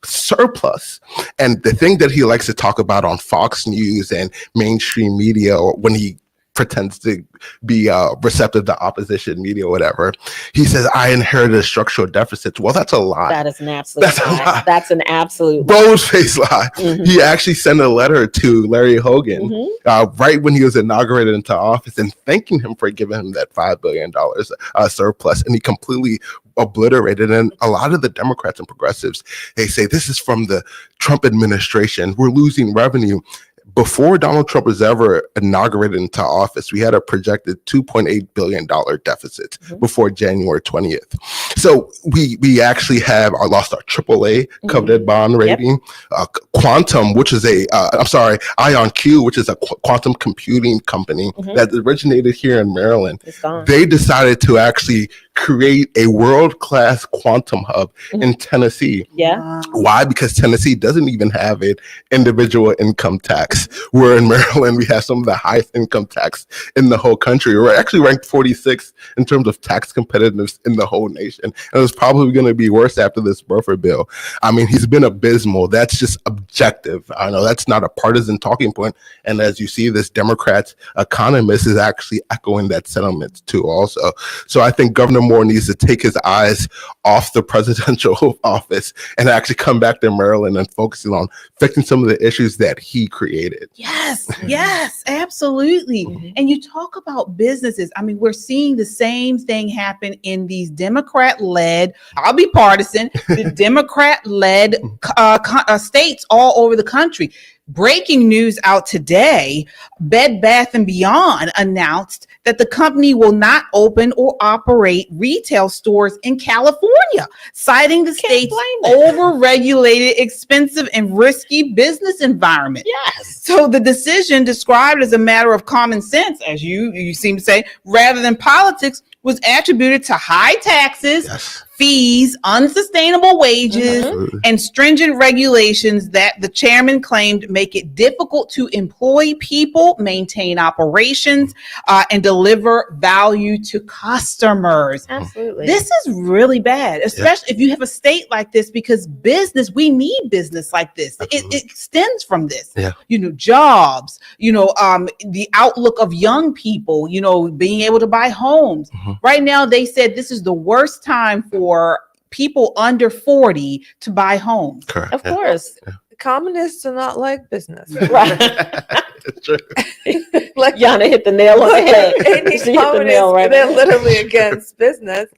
surplus. And the thing that he likes to talk about on Fox News and mainstream media, or when he pretends to be receptive to opposition media or whatever, he says, I inherited a structural deficit. Well, that's a lie. That is an absolute lie. That's an absolute bold-faced lie. He actually sent a letter to Larry Hogan right when he was inaugurated into office and thanking him for giving him that $5 billion surplus. And he completely obliterated. And a lot of the Democrats and progressives, they say this is from the Trump administration. We're losing revenue. Before Donald Trump was ever inaugurated into office, we had a projected $2.8 billion deficit before January 20th. So we actually have lost our AAA coveted bond rating. Quantum, which is IonQ, which is a quantum computing company that originated here in Maryland. They decided to actually create a world-class quantum hub in Tennessee. Yeah. Why? Because Tennessee doesn't even have an individual income tax. Where in Maryland, we have some of the highest income tax in the whole country. We're actually ranked 46th in terms of tax competitiveness in the whole nation. And it's probably going to be worse after this Burford bill. I mean, he's been abysmal. That's just objective. I know that's not a partisan talking point. And as you see, this Democrat economist is actually echoing that sentiment too also. So I think Governor Moore needs to take his eyes off the presidential office and actually come back to Maryland and focusing on fixing some of the issues that he created. Yes, absolutely. And you talk about businesses. I mean, we're seeing the same thing happen in these Democrat-led, I'll be partisan, the Democrat-led states all over the country. Breaking news out today, Bed Bath & Beyond announced that the company will not open or operate retail stores in California, citing the state's over-regulated, expensive, and risky business environment. Yes. So the decision, described as a matter of common sense, as you seem to say, rather than politics, was attributed to high taxes, fees, unsustainable wages, and stringent regulations that the chairman claimed make it difficult to employ people, maintain operations, and deliver value to customers. Absolutely. This is really bad, especially if you have a state like this, because we need business like this. It extends from this. Jobs, the outlook of young people, being able to buy homes. Right now, they said this is the worst time for people under 40 to buy homes. Correct. Of course. Communists do not like business. Right. That's true. Like Yana hit the nail on the head. They're literally against business.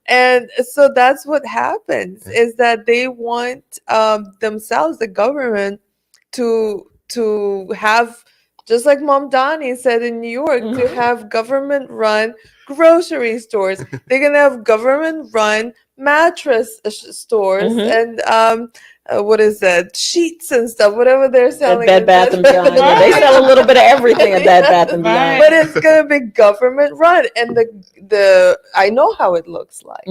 And so that's what happens, is that they want themselves, the government, to have, just like Mom Donnie said in New York, to have government-run grocery stores. They're going to have government-run mattress stores and what is that? Sheets and stuff, whatever they're selling. At Bed Bath & Beyond. They sell a little bit of everything at Bed Bath & Beyond. But it's going to be government-run. And I know how it looks like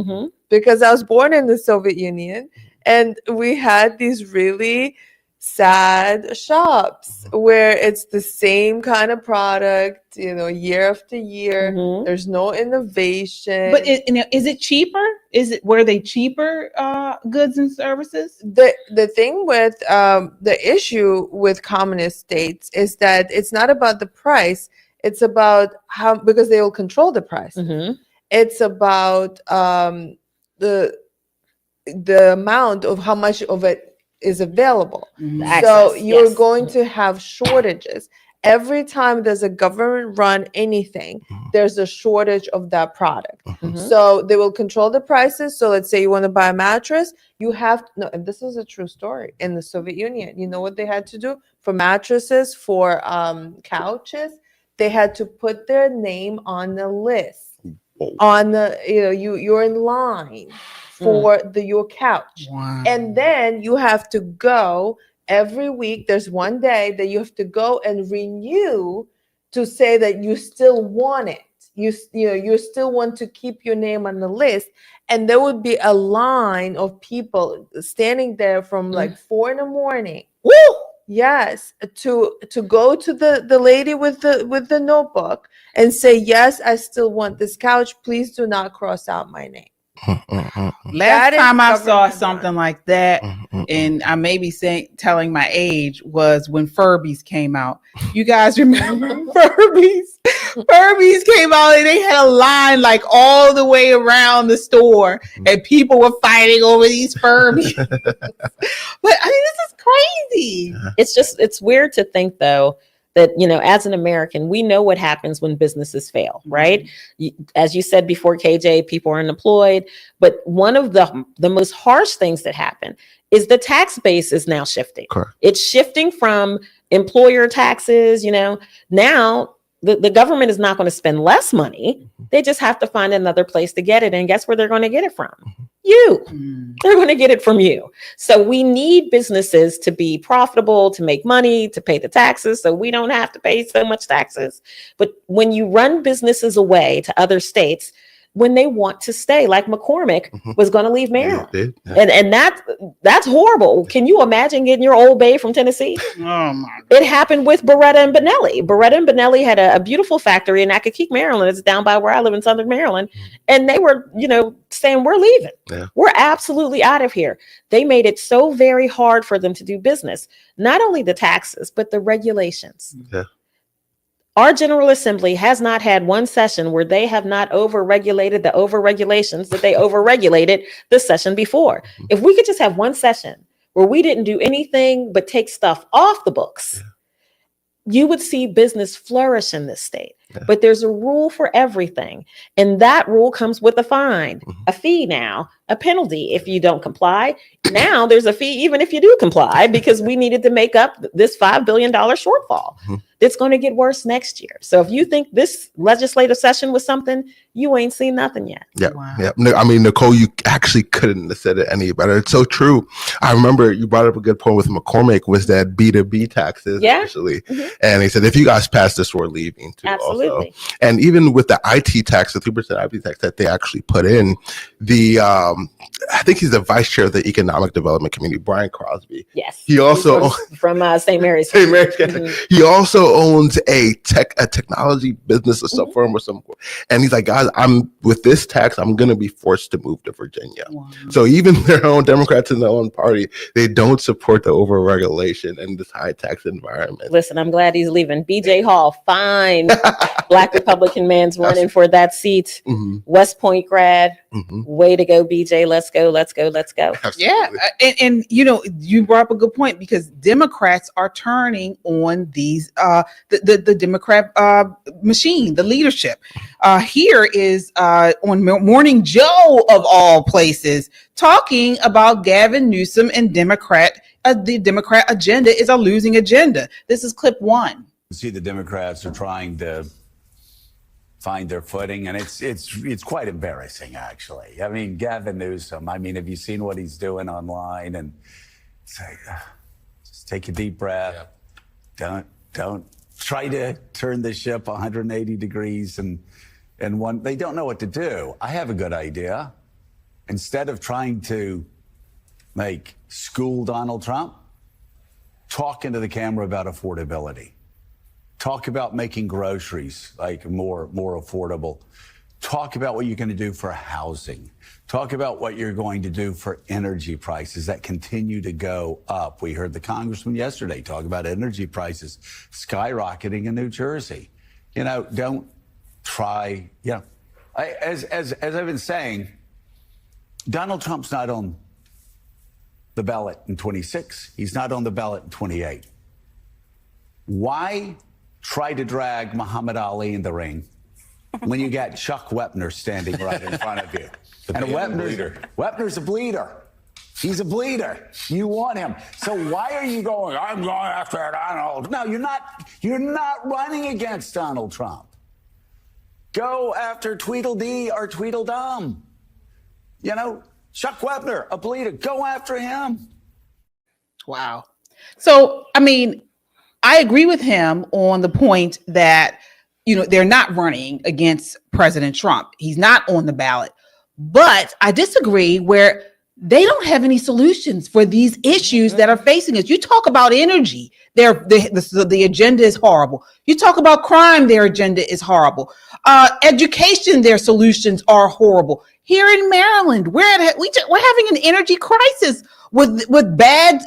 because I was born in the Soviet Union, and we had these really sad shops where it's the same kind of product, year after year. There's no innovation. But is it cheaper? Were they cheaper goods and services? The thing with the issue with communist states is that it's not about the price. It's about because they will control the price. It's about the amount of how much of it is available. So you're going to have shortages. every time there's a government run anything, there's a shortage of that product. So they will control the prices. So let's say you want to buy a mattress, you have to, no, and this is a true story in the Soviet Union. You know what they had to do for mattresses, for couches? They had to put their name on the list. On the, you're in line for your couch. Wow. And then you have to go every week. There's one day that you have to go and renew to say that you still want it. You still want to keep your name on the list. And there would be a line of people standing there from like 4 a.m. Woo! Yes, to go to the lady with the notebook and say, yes, I still want this couch. Please do not cross out my name. Last time I saw something like that, and I may be telling my age, was when Furbies came out. You guys remember Furbies? Furbies came out and they had a line like all the way around the store, and people were fighting over these Furbies. But I mean, this is crazy. It's weird to think though that, as an American, we know what happens when businesses fail, right? As you said before, KJ, people are unemployed. But one of the most harsh things that happen is the tax base is now shifting. Correct. It's shifting from employer taxes, now the government is not going to spend less money. They just have to find another place to get it. And guess where they're going to get it from? You. They're going to get it from you. So we need businesses to be profitable, to make money, to pay the taxes, so we don't have to pay so much taxes. But when you run businesses away to other states, when they want to stay, like McCormick was going to leave Maryland. And that's horrible. Can you imagine getting your Old Bay from Tennessee? Oh my! It happened with Beretta and Benelli. Beretta and Benelli had a beautiful factory in Accokeek, Maryland. It's down by where I live in Southern Maryland. And they were, saying, we're leaving. Yeah. We're absolutely out of here. They made it so very hard for them to do business. Not only the taxes, but the regulations. Yeah. Our General Assembly has not had one session where they have not overregulated the overregulations that they overregulated the session before. If we could just have one session where we didn't do anything but take stuff off the books, you would see business flourish in this state. Yeah. But there's a rule for everything. And that rule comes with a fine, a fee now, a penalty if you don't comply. Now there's a fee even if you do comply, because we needed to make up this $5 billion shortfall. It's going to get worse next year. So if you think this legislative session was something, you ain't seen nothing yet. Yeah. Wow. Yeah. I mean, Nicole, you actually couldn't have said it any better. It's so true. I remember you brought up a good point with McCormick, was that B2B taxes actually. And he said, if you guys pass this, we're leaving too. Absolutely. Also. And even with the IT tax, the 3% IT tax that they actually put in, I think he's the vice chair of the Economic Development Committee, Brian Crosby. Yes. He also from St. Mary's. St. Mary's. He also owns a technology business or some firm or some, and he's like, guys, I'm with this tax, I'm going to be forced to move to Virginia. Wow. So even their own Democrats in their own party, they don't support the overregulation and this high tax environment. Listen, I'm glad he's leaving. BJ Hall, fine Black Republican man's running for that seat. West Point grad. Way to go, BJ. Let's go. Absolutely. Yeah. And you brought up a good point, because Democrats are turning on these, the Democrat machine, the leadership. Here is on Morning Joe, of all places, talking about Gavin Newsom and the Democrat agenda is a losing agenda. This is clip 1. See, the Democrats are trying to find their footing, and it's quite embarrassing, actually. I mean, Gavin Newsom, have you seen what he's doing online? And it's like, just take a deep breath. Yeah. Don't try to turn the ship 180 degrees and they don't know what to do. I have a good idea. Instead of trying to school Donald Trump, talk into the camera about affordability. Talk about making groceries more affordable. Talk about what you're going to do for housing. Talk about what you're going to do for energy prices that continue to go up. We heard the congressman yesterday talk about energy prices skyrocketing in New Jersey. Don't try. As I've been saying, Donald Trump's not on the ballot in 26. He's not on the ballot in 28. Why try to drag Muhammad Ali in the ring when you got Chuck Wepner standing right in front of you? And Wepner's a bleeder. He's a bleeder. You want him. So why are you going, I'm going after Donald? No, you're not. You're not running against Donald Trump. Go after Tweedledee or Tweedledum. You know, Chuck Wepner, a bleeder. Go after him. Wow. So, I mean, I agree with him on the point that, you know, they're not running against President Trump. He's not on the ballot. But I disagree where they don't have any solutions for these issues that are facing us. You talk about energy, the agenda is horrible. You talk about crime, their agenda is horrible. Education, their solutions are horrible. Here in Maryland, we're having an energy crisis with bad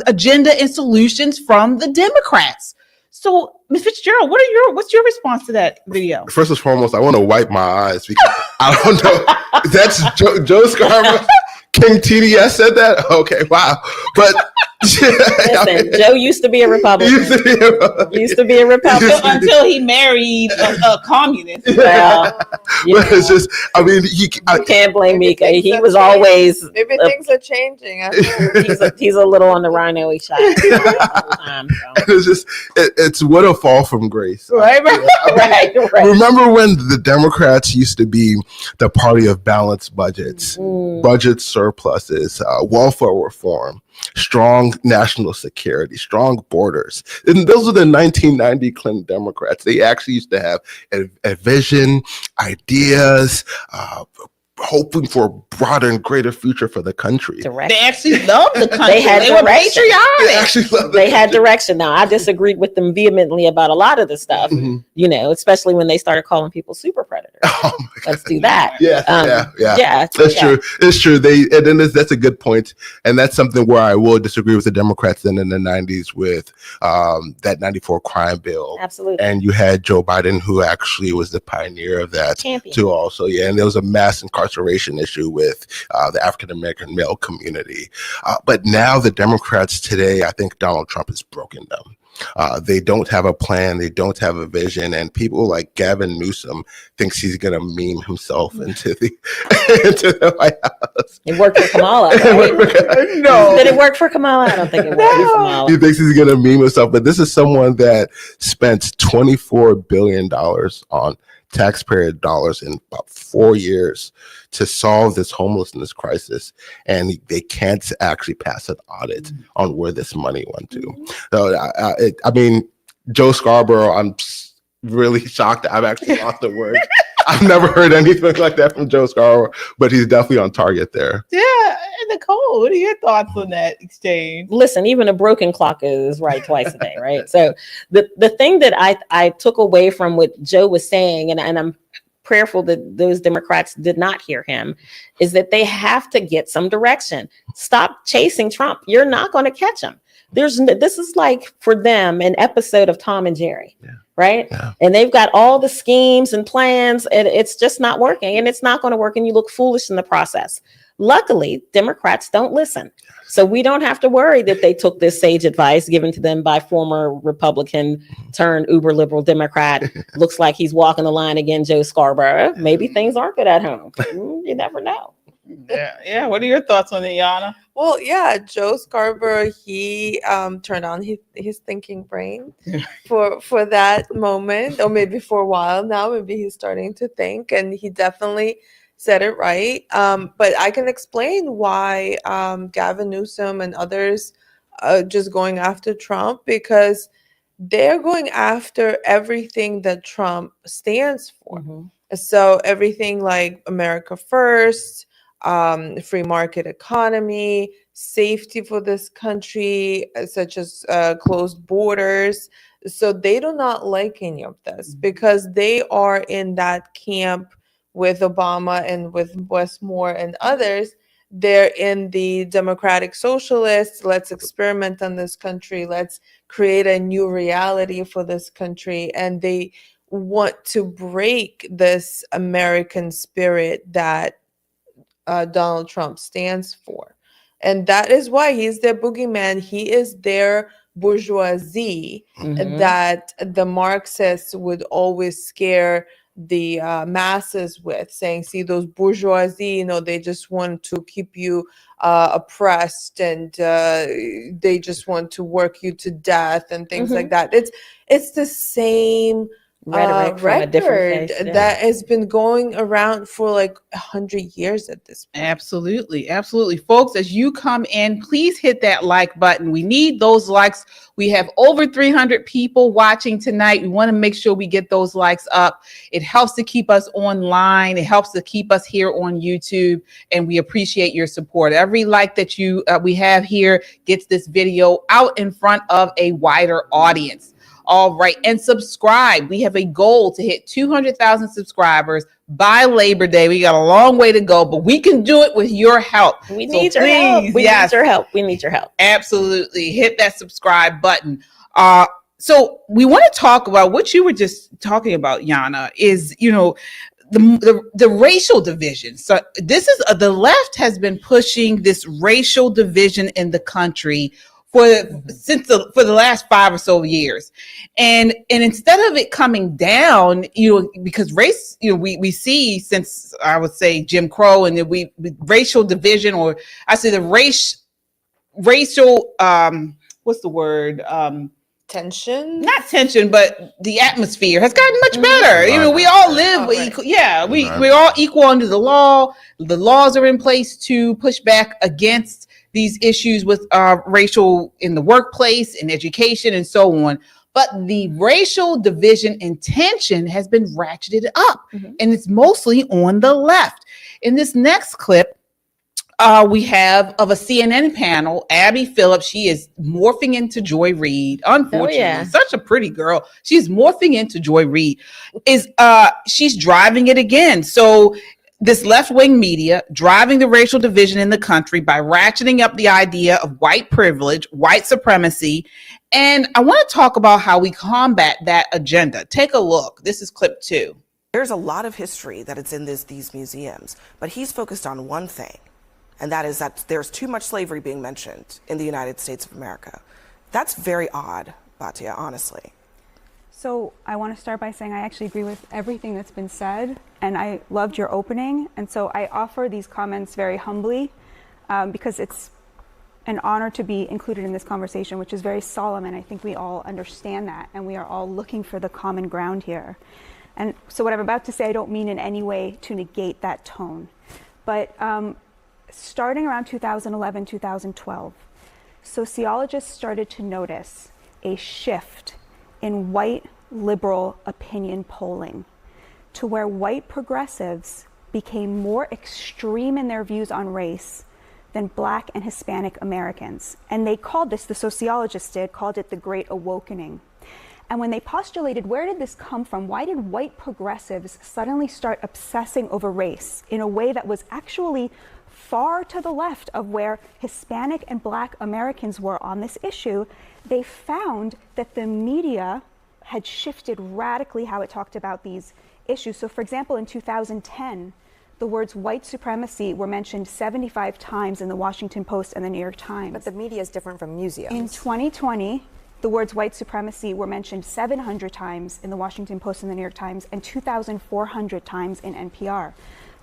agenda and solutions from the Democrats. So, Ms. Fitzgerald, what's your response to that video? First and foremost, I want to wipe my eyes because I don't know. That's Joe Scarborough. King TDS said that? Okay, wow. But listen, Joe used to be a Republican. Used to be a Republican until he married a communist. Well, but it's just, I mean, you can't blame Mika. He was always. Maybe things are changing. He's a little on the rhino-y side. It's just, it's what a fall from grace. Right. Remember when the Democrats used to be the party of balanced budgets, budget surpluses, welfare reform, strong national security, strong borders. And those are the 1990 Clinton Democrats. They actually used to have a vision, ideas, hoping for a broader and greater future for the country. They actually loved the country. They were patriotic. They had direction. Now, I disagreed with them vehemently about a lot of the stuff, you know, especially when they started calling people super predators. Oh Let's do that. Yeah. That's true. It's true. That's a good point. And that's something where I will disagree with the Democrats then in the 90s with that 94 crime bill. Absolutely. And you had Joe Biden, who actually was the pioneer of that too also. Yeah. And there was a mass incarceration issue with the African-American male community. But now the Democrats today, I think Donald Trump has broken them. They don't have a plan. They don't have a vision. And people like Gavin Newsom thinks he's going to meme himself into the White House. It worked for Kamala, right? No. Did it work for Kamala? I don't think it worked for Kamala. He thinks he's going to meme himself. But this is someone that spent $24 billion on taxpayer dollars in about 4 years to solve this homelessness crisis, and they can't actually pass an audit on where this money went to. So, I mean, Joe Scarborough, I'm really shocked that I've actually lost the word. I've never heard anything like that from Joe Scarborough, but he's definitely on target there. Yeah, Nicole, what are your thoughts on that exchange? Listen, even a broken clock is right twice a day, right? So the thing that I took away from what Joe was saying, and I'm prayerful that those Democrats did not hear him, is that they have to get some direction. Stop chasing Trump. You're not going to catch him. This is like for them an episode of Tom and Jerry. Yeah. Right. Yeah. And they've got all the schemes and plans, and it's just not working, and it's not going to work. And you look foolish in the process. Luckily, Democrats don't listen. So we don't have to worry that they took this sage advice given to them by former Republican turned uber liberal Democrat. Looks like he's walking the line again, Joe Scarborough. Maybe things aren't good at home. You never know. Yeah. What are your thoughts on it, Yana? Well, yeah, Joe Scarborough, he turned on his thinking brain for that moment, or maybe for a while now. Maybe he's starting to think, and he definitely said it right. But I can explain why Gavin Newsom and others are just going after Trump, because they're going after everything that Trump stands for. So everything like America First, free market economy, safety for this country, such as closed borders. So they do not like any of this because they are in that camp with Obama and with Wes Moore and others. They're in the democratic socialists. Let's experiment on this country. Let's create a new reality for this country. And they want to break this American spirit that Donald Trump stands for. And that is why he's their boogeyman. He is their bourgeoisie Mhm. that the Marxists would always scare the masses with, saying, see, those bourgeoisie, you know, they just want to keep you oppressed, and they just want to work you to death and things like that. It's the same Rhetoric from a different face, yeah. that has been going around for like 100 years at this point. Absolutely. Absolutely. Folks, as you come in, please hit that like button. We need those likes. We have over 300 people watching tonight. We want to make sure we get those likes up. It helps to keep us online. It helps to keep us here on YouTube, and we appreciate your support. Every like that we have here gets this video out in front of a wider audience. All right. And subscribe. We have a goal to hit 200,000 subscribers by Labor Day. We got a long way to go, but we can do it with your help. We need your help. We need your help. We need your help. Absolutely. Hit that subscribe button. So we want to talk about what you were just talking about, Yana, is, you know, the racial division. So this is the left has been pushing this racial division in the country for the last 5 or so years, and instead of it coming down, you know, because race, you know, we see since, I would say, Jim Crow, and then racial division, or I say the racial what's the word, tension, not tension, but the atmosphere has gotten much better. You know, we all live equal. Yeah, we're all equal under the law. The laws are in place to push back against these issues with racial in the workplace, in education, and so on. But the racial division and tension has been ratcheted up, and it's mostly on the left. In this next clip, we have of a CNN panel, Abby Phillips. She is morphing into Joy Reid. Unfortunately, such a pretty girl. She's morphing into Joy Reid. She's driving it again. So this left-wing media driving the racial division in the country by ratcheting up the idea of white privilege, white supremacy. And I want to talk about how we combat that agenda. Take a look. This is clip 2. There's a lot of history that is in these museums, but he's focused on one thing, and that is that there's too much slavery being mentioned in the United States of America. That's very odd, Batia, honestly. So I want to start by saying I actually agree with everything that's been said, and I loved your opening. And so I offer these comments very humbly because it's an honor to be included in this conversation, which is very solemn, and I think we all understand that, and we are all looking for the common ground here. And so what I'm about to say, I don't mean in any way to negate that tone, but starting around 2011, 2012, sociologists started to notice a shift in white liberal opinion polling to where white progressives became more extreme in their views on race than Black and Hispanic Americans. And they called this, the sociologists called it the Great Awakening. And when they postulated, where did this come from? Why did white progressives suddenly start obsessing over race in a way that was actually far to the left of where Hispanic and Black Americans were on this issue? They found that the media had shifted radically how it talked about these issues. So for example, in 2010, the words white supremacy were mentioned 75 times in the Washington Post and the New York Times. But the media is different from museums. In 2020, the words white supremacy were mentioned 700 times in the Washington Post and the New York Times and 2,400 times in NPR.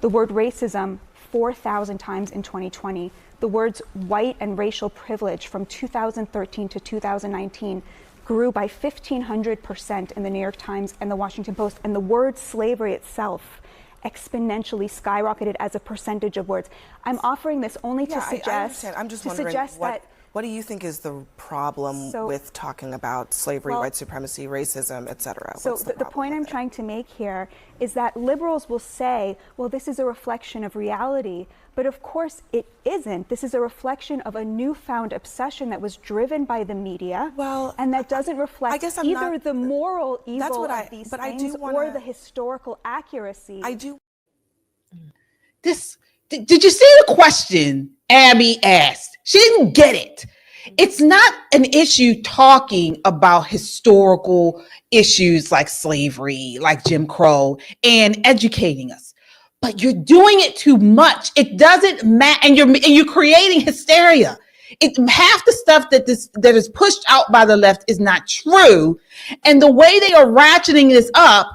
The word racism, 4,000 times in 2020. The words white and racial privilege from 2013 to 2019 grew by 1,500% in the New York Times and the Washington Post. And the word slavery itself exponentially skyrocketed as a percentage of words. I'm offering this only to suggest. I understand. I'm just wondering what do you think is the problem with talking about slavery, white supremacy, racism, etc.? So the point I'm trying to make here is that liberals will say, well, this is a reflection of reality. But of course it isn't. This is a reflection of a newfound obsession that was driven by the media, and that doesn't reflect either the moral evil of these things or the historical accuracy. Did you see the question Abby asked? She didn't get it. It's not an issue talking about historical issues like slavery, like Jim Crow, and educating us. But you're doing it too much. It doesn't matter, and you're creating hysteria. half the stuff that is pushed out by the left is not true, and the way they are ratcheting this up,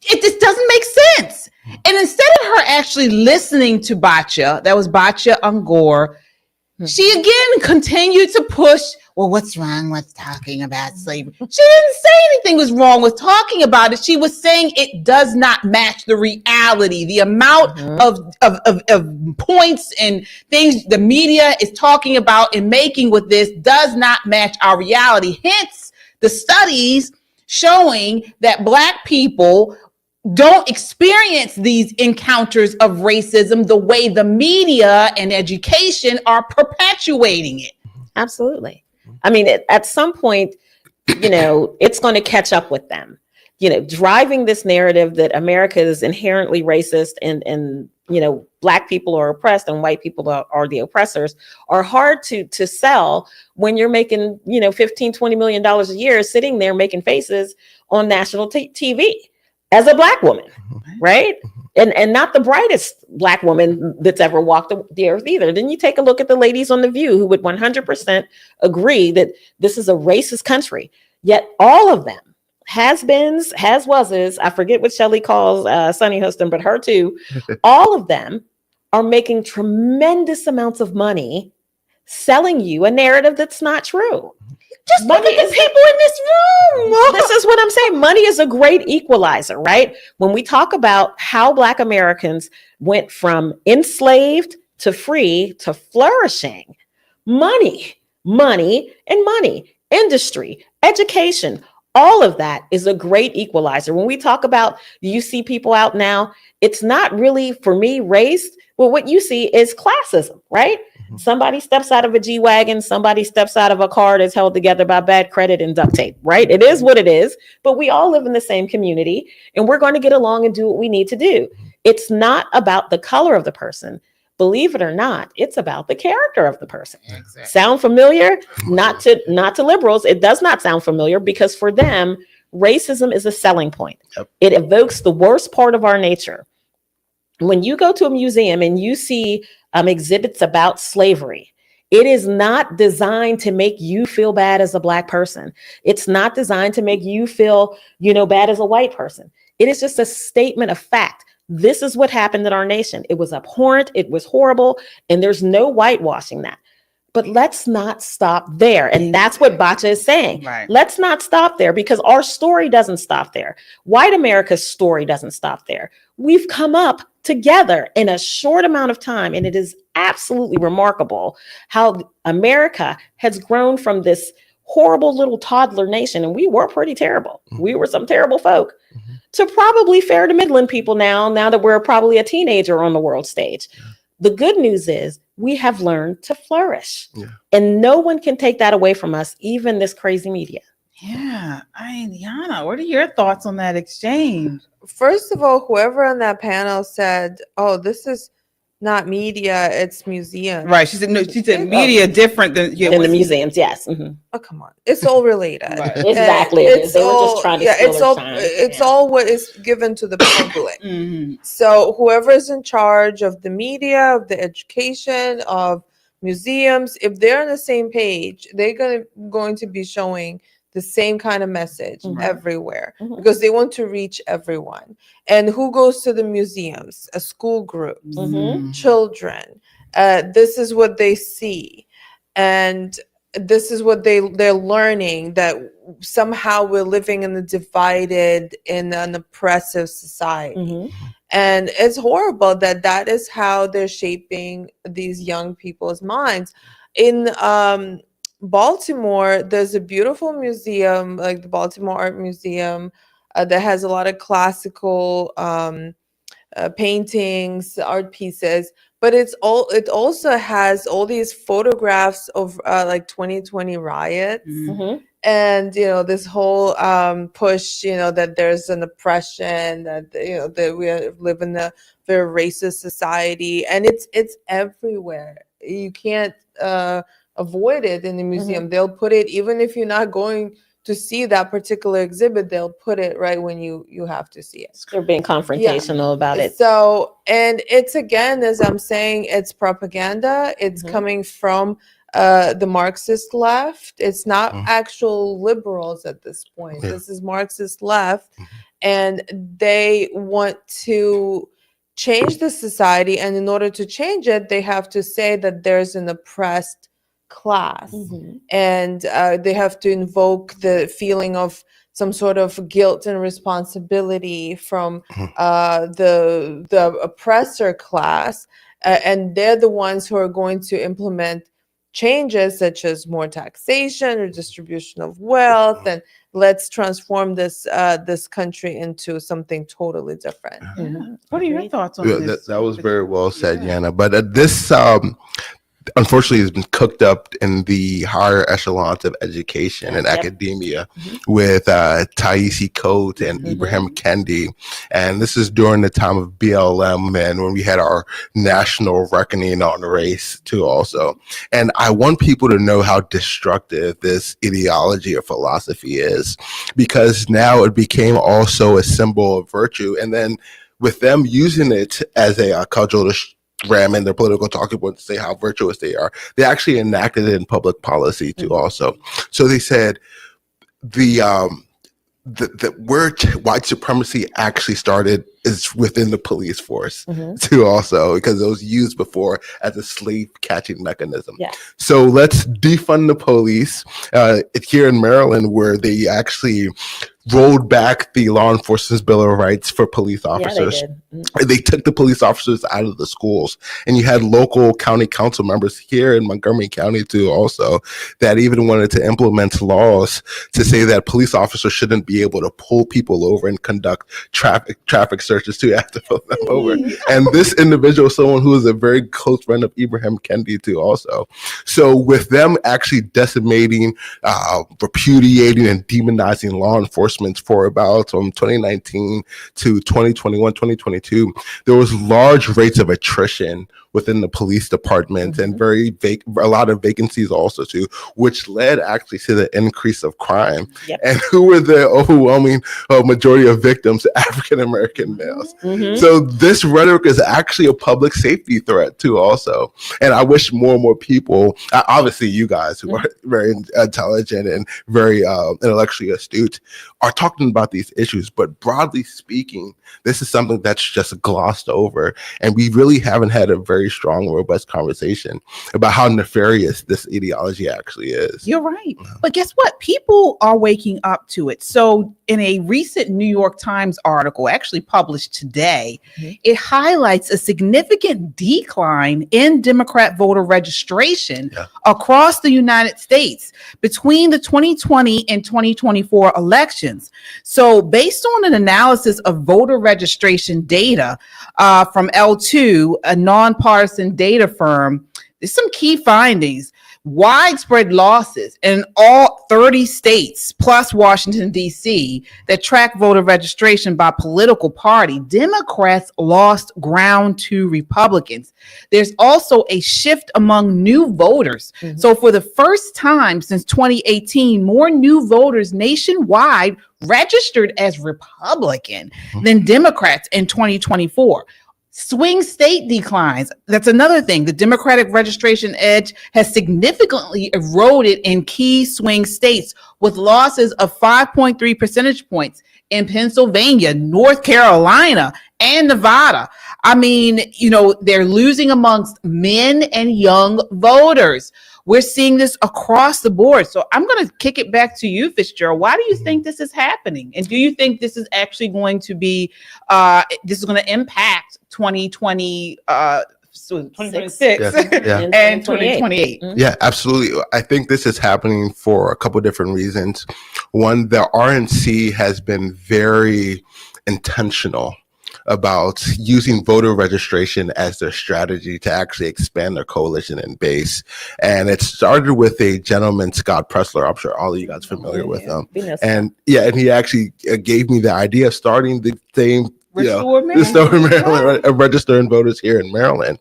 it just doesn't make sense. And instead of her actually listening to Batya, that was Batya Angor, she again continued to push, well, what's wrong with talking about slavery? She didn't say anything was wrong with talking about it. She was saying it does not match the reality. The amount of points and things the media is talking about and making with this does not match our reality. Hence, the studies showing that Black people don't experience these encounters of racism the way the media and education are perpetuating it. Absolutely. I mean, at some point, it's going to catch up with them, driving this narrative that America is inherently racist and Black people are oppressed and white people are the oppressors are hard to sell when you're making, $15-20 million a year sitting there making faces on national TV. As a Black woman, right? And not the brightest Black woman that's ever walked the earth either. Then you take a look at the ladies on The View who would 100% agree that this is a racist country. Yet all of them, has-beens, has-wases, I forget what Shelley calls Sunny Huston, but her too, all of them are making tremendous amounts of money selling you a narrative that's not true. Just look at the people in this room. This is what I'm saying. Money is a great equalizer, right? When we talk about how Black Americans went from enslaved to free to flourishing, money, industry, education, all of that is a great equalizer. When we talk about, you see people out now, it's not really, for me, race. Well, what you see is classism, right? Somebody steps out of a G-Wagon, somebody steps out of a car that's held together by bad credit and duct tape, right? It is what it is, but we all live in the same community and we're going to get along and do what we need to do. It's not about the color of the person. Believe it or not, it's about the character of the person. Exactly. Sound familiar? Not to liberals. It does not sound familiar because for them, racism is a selling point. Yep. It evokes the worst part of our nature. When you go to a museum and you see exhibits about slavery, it is not designed to make you feel bad as a Black person. It's not designed to make you feel, bad as a white person. It is just a statement of fact. This is what happened in our nation. It was abhorrent. It was horrible. And there's no whitewashing that. But let's not stop there. And that's what Batya is saying. Right. Let's not stop there because our story doesn't stop there. White America's story doesn't stop there. We've come up together in a short amount of time. And it is absolutely remarkable how America has grown from this horrible little toddler nation. And we were pretty terrible. Mm-hmm. We were some terrible folk mm-hmm. to probably fair to middling people now that we're probably a teenager on the world stage. Yeah. The good news is we have learned to flourish and no one can take that away from us, even this crazy media. Yeah. Yana, what are your thoughts on that exchange? First of all, whoever on that panel said, oh, this is not media, it's museum. Right. She said, no, she said media different than the museums. Yes. Mm-hmm. Oh, come on. It's all related. Right. Exactly. They were just trying to it's all what is given to the public. Mm-hmm. So whoever is in charge of the media, of the education, of museums, if they're on the same page, they're going to be showing the same kind of message mm-hmm. everywhere mm-hmm. because they want to reach everyone. And who goes to the museums? School groups, mm-hmm. children. This is what they see. And this is what they're learning, that somehow we're living in a divided, in an oppressive society. Mm-hmm. And it's horrible that is how they're shaping these young people's minds. In Baltimore, there's a beautiful museum, like the Baltimore Art Museum, that has a lot of classical paintings, art pieces, but it also has all these photographs of like 2020 riots. Mm-hmm. And this whole push, that there's an oppression, that that we live in a very racist society, and it's everywhere. You can't avoid it in the museum. Mm-hmm. They'll put it, even if you're not going to see that particular exhibit, they'll put it right when you have to see it. They're being confrontational about it. So, and it's, again, as I'm saying, it's propaganda. It's coming from the Marxist left. It's not actual liberals at this point. This is Marxist left, and they want to change the society. And in order to change it, they have to say that there's an oppressed class, and they have to invoke the feeling of some sort of guilt and responsibility from the oppressor class, and they're the ones who are going to implement changes such as more taxation or distribution of wealth, and let's transform this this country into something totally different. What are your thoughts on this? That was very well said, Yana. But this unfortunately has been cooked up in the higher echelons of education and academia with Taisi Coates and Ibrahim Kendi. And this is during the time of BLM and when we had our national reckoning on race too also. And I want people to know how destructive this ideology or philosophy is, because now it became also a symbol of virtue. And then with them using it as a cudgel to ram in their political talking points to say how virtuous they are, they actually enacted it in public policy too also. So they said where white supremacy actually started is within the police force too also, because it was used before as a slave catching mechanism. So let's defund the police. Here in Maryland, where they actually rolled back the Law Enforcement Bill of Rights for police officers. They took the police officers out of the schools, and you had local county council members here in Montgomery County too also that even wanted to implement laws to say that police officers shouldn't be able to pull people over and conduct traffic searches too after pull them over. And this individual is someone who is a very close friend of Ibrahim Kendi too also. So with them actually decimating, repudiating and demonizing law enforcement for about 2019 to 2021, 2022, there was large rates of attrition within the police department and a lot of vacancies also too, which led actually to the increase of crime. And who were the overwhelming majority of victims? African-American males. So this rhetoric is actually a public safety threat too also. And I wish more and more people, obviously you guys who are very intelligent and very intellectually astute, are talking about these issues. But broadly speaking, this is something that's just glossed over. And we really haven't had a very strong, robust conversation about how nefarious this ideology actually is. You're right. But guess what? People are waking up to it. So in a recent New York Times article, actually published today, it highlights a significant decline in Democrat voter registration across the United States between the 2020 and 2024 elections. So based on an analysis of voter registration data from L2, a nonpartisan data firm, there's some key findings. Widespread losses in all 30 states plus Washington, D.C. that track voter registration by political party. Democrats lost ground to Republicans. There's also a shift among new voters. So for the first time since 2018, more new voters nationwide registered as Republican than Democrats in 2024. Swing state declines. That's another thing. The Democratic registration edge has significantly eroded in key swing states with losses of 5.3 percentage points in Pennsylvania, North Carolina, and Nevada. I mean, you know, they're losing amongst men and young voters. We're seeing this across the board. So I'm going to kick it back to you, Fitzgerald. Why do you think this is happening? And do you think this is actually going to be, this is going to impact 2020, 2026 and 2028? Yeah, absolutely. I think this is happening for a couple of different reasons. One, the RNC has been very intentional about using voter registration as their strategy to actually expand their coalition and base. And it started with a gentleman, Scott Pressler. I'm sure all of you guys are familiar with him. And he actually gave me the idea of starting the same Restore Maryland, registering voters here in Maryland.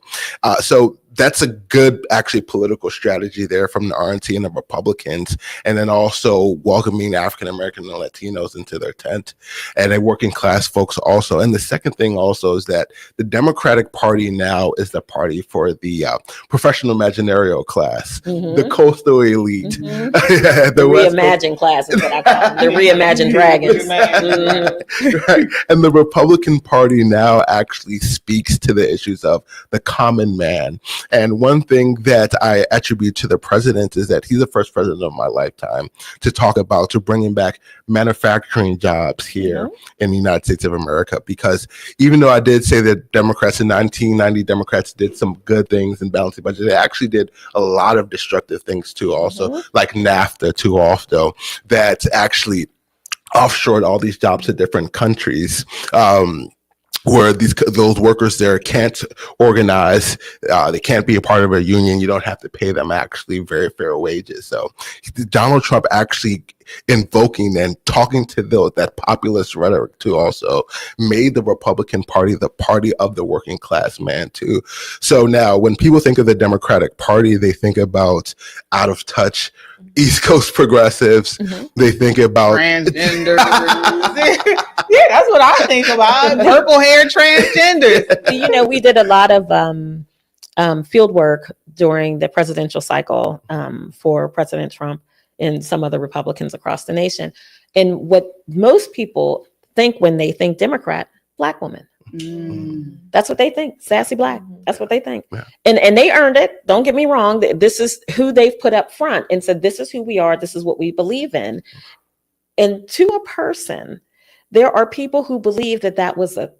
So that's a good actually political strategy there from the RNC and the Republicans, and then also welcoming African American and Latinos into their tent, and then working class folks also. And the second thing also is that the Democratic Party now is the party for the professional imaginarial class, the coastal elite, the reimagined class is what I call them. The reimagined dragons. Right. And the Republican Party now actually speaks to the issues of the common man. And one thing that I attribute to the president is that he's the first president of my lifetime to talk about, to bringing back manufacturing jobs here in the United States of America. Because even though I did say that Democrats in 1990, Democrats did some good things in balancing budget, they actually did a lot of destructive things too also, like NAFTA too also, that actually offshored all these jobs to different countries. Where those workers there can't organize, they can't be a part of a union. You don't have to pay them actually very fair wages. So Donald Trump actually invoking and talking to that populist rhetoric too also made the Republican Party the party of the working class man too. So now when people think of the Democratic Party, they think about out of touch East Coast progressives. They think about transgender. Yeah, that's what I think about. Purple hair transgenders. You know, we did a lot of field work during the presidential cycle for President Trump and some other Republicans across the nation. And what most people think when they think Democrat, Black woman. That's what they think. Sassy Black. That's what they think. Yeah. And they earned it. Don't get me wrong. This is who they've put up front and said, this is who we are. This is what we believe in. And to a person, there are people who believe that that was a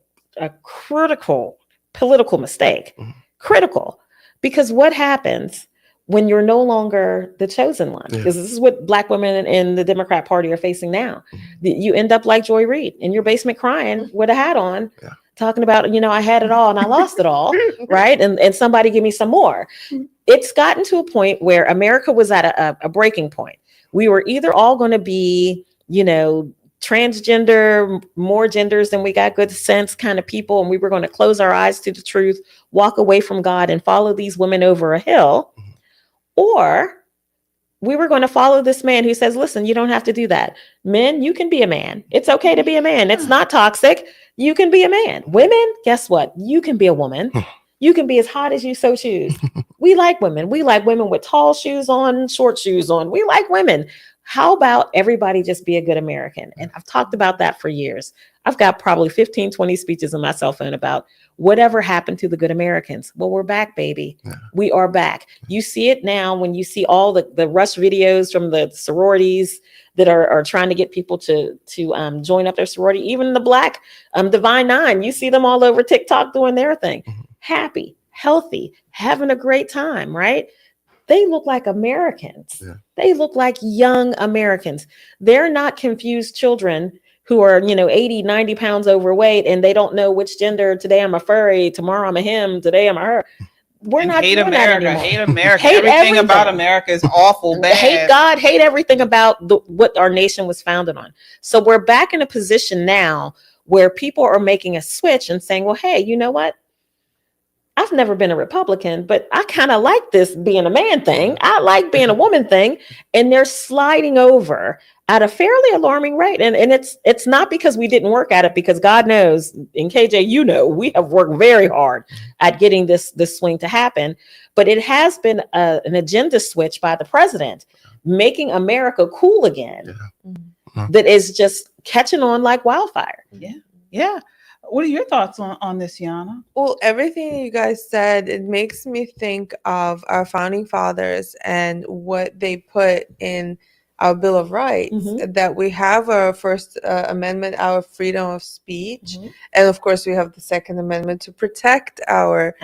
critical political mistake. Critical. Because what happens when you're no longer the chosen one? Because this is what Black women in the Democrat Party are facing now. You end up like Joy Reid in your basement crying with a hat on, talking about, you know, I had it all and I lost it all, right? And somebody give me some more. It's gotten to a point where America was at a breaking point. We were either all going to be, you know, transgender, more genders than we got good sense kind of people, and we were going to close our eyes to the truth, walk away from God and follow these women over a hill, or we were going to follow this man who says, listen, you don't have to do that. Men, you can be a man. It's okay to be a man. It's not toxic. You can be a man. Women, guess what? You can be a woman. You can be as hot as you so choose. We like women. We like women with tall shoes on, short shoes on. We like women. How about everybody just be a good American? And I've talked about that for years. I've got probably 15, 20 speeches on my cell phone about whatever happened to the good Americans. Well, we're back, baby. We are back. You see it now when you see all the rush videos from the sororities that are trying to get people to join up their sorority. Even the Black Divine Nine, you see them all over TikTok doing their thing. Happy, healthy, having a great time, right? They look like Americans. They look like young Americans. They're not confused children who are, you know, 80, 90 pounds overweight and they don't know which gender. Today I'm a furry, tomorrow I'm a him, today I'm a her. We're not hate doing America. that anymore. Hate America. Hate everything about America is awful bad. Hate God, hate everything about what our nation was founded on. So we're back in a position now where people are making a switch and saying, well, hey, you know what? I've never been a Republican, but I kind of like this being a man thing. I like being a woman thing. And they're sliding over at a fairly alarming rate. And it's not because we didn't work at it, because God knows, and KJ, you know, we have worked very hard at getting this swing to happen. But it has been an agenda switch by the president, making America cool again, that is just catching on like wildfire. Yeah. What are your thoughts on this, Yana? Well, everything you guys said, it makes me think of our founding fathers and what they put in our Bill of Rights, that we have our First Amendment, our freedom of speech. And of course, we have the Second Amendment to protect our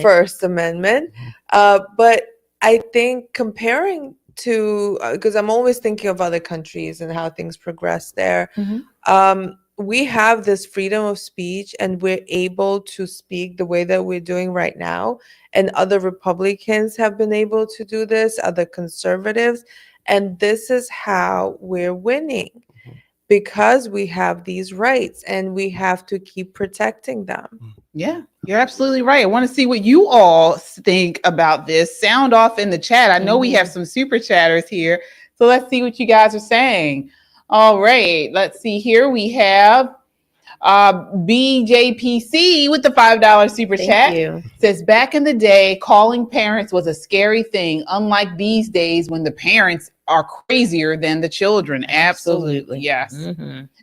First Amendment. But I think comparing to, because I'm always thinking of other countries and how things progress there, we have this freedom of speech and we're able to speak the way that we're doing right now. And other Republicans have been able to do this, other conservatives. And this is how we're winning, because we have these rights and we have to keep protecting them. Yeah, you're absolutely right. I want to see what you all think about this. Sound off in the chat. I know we have some super chatters here. So let's see what you guys are saying. All right, let's see here. We have BJPC with the $5 super chat. you. Says, back in the day, calling parents was a scary thing, unlike these days when the parents are crazier than the children. Absolutely. Yes.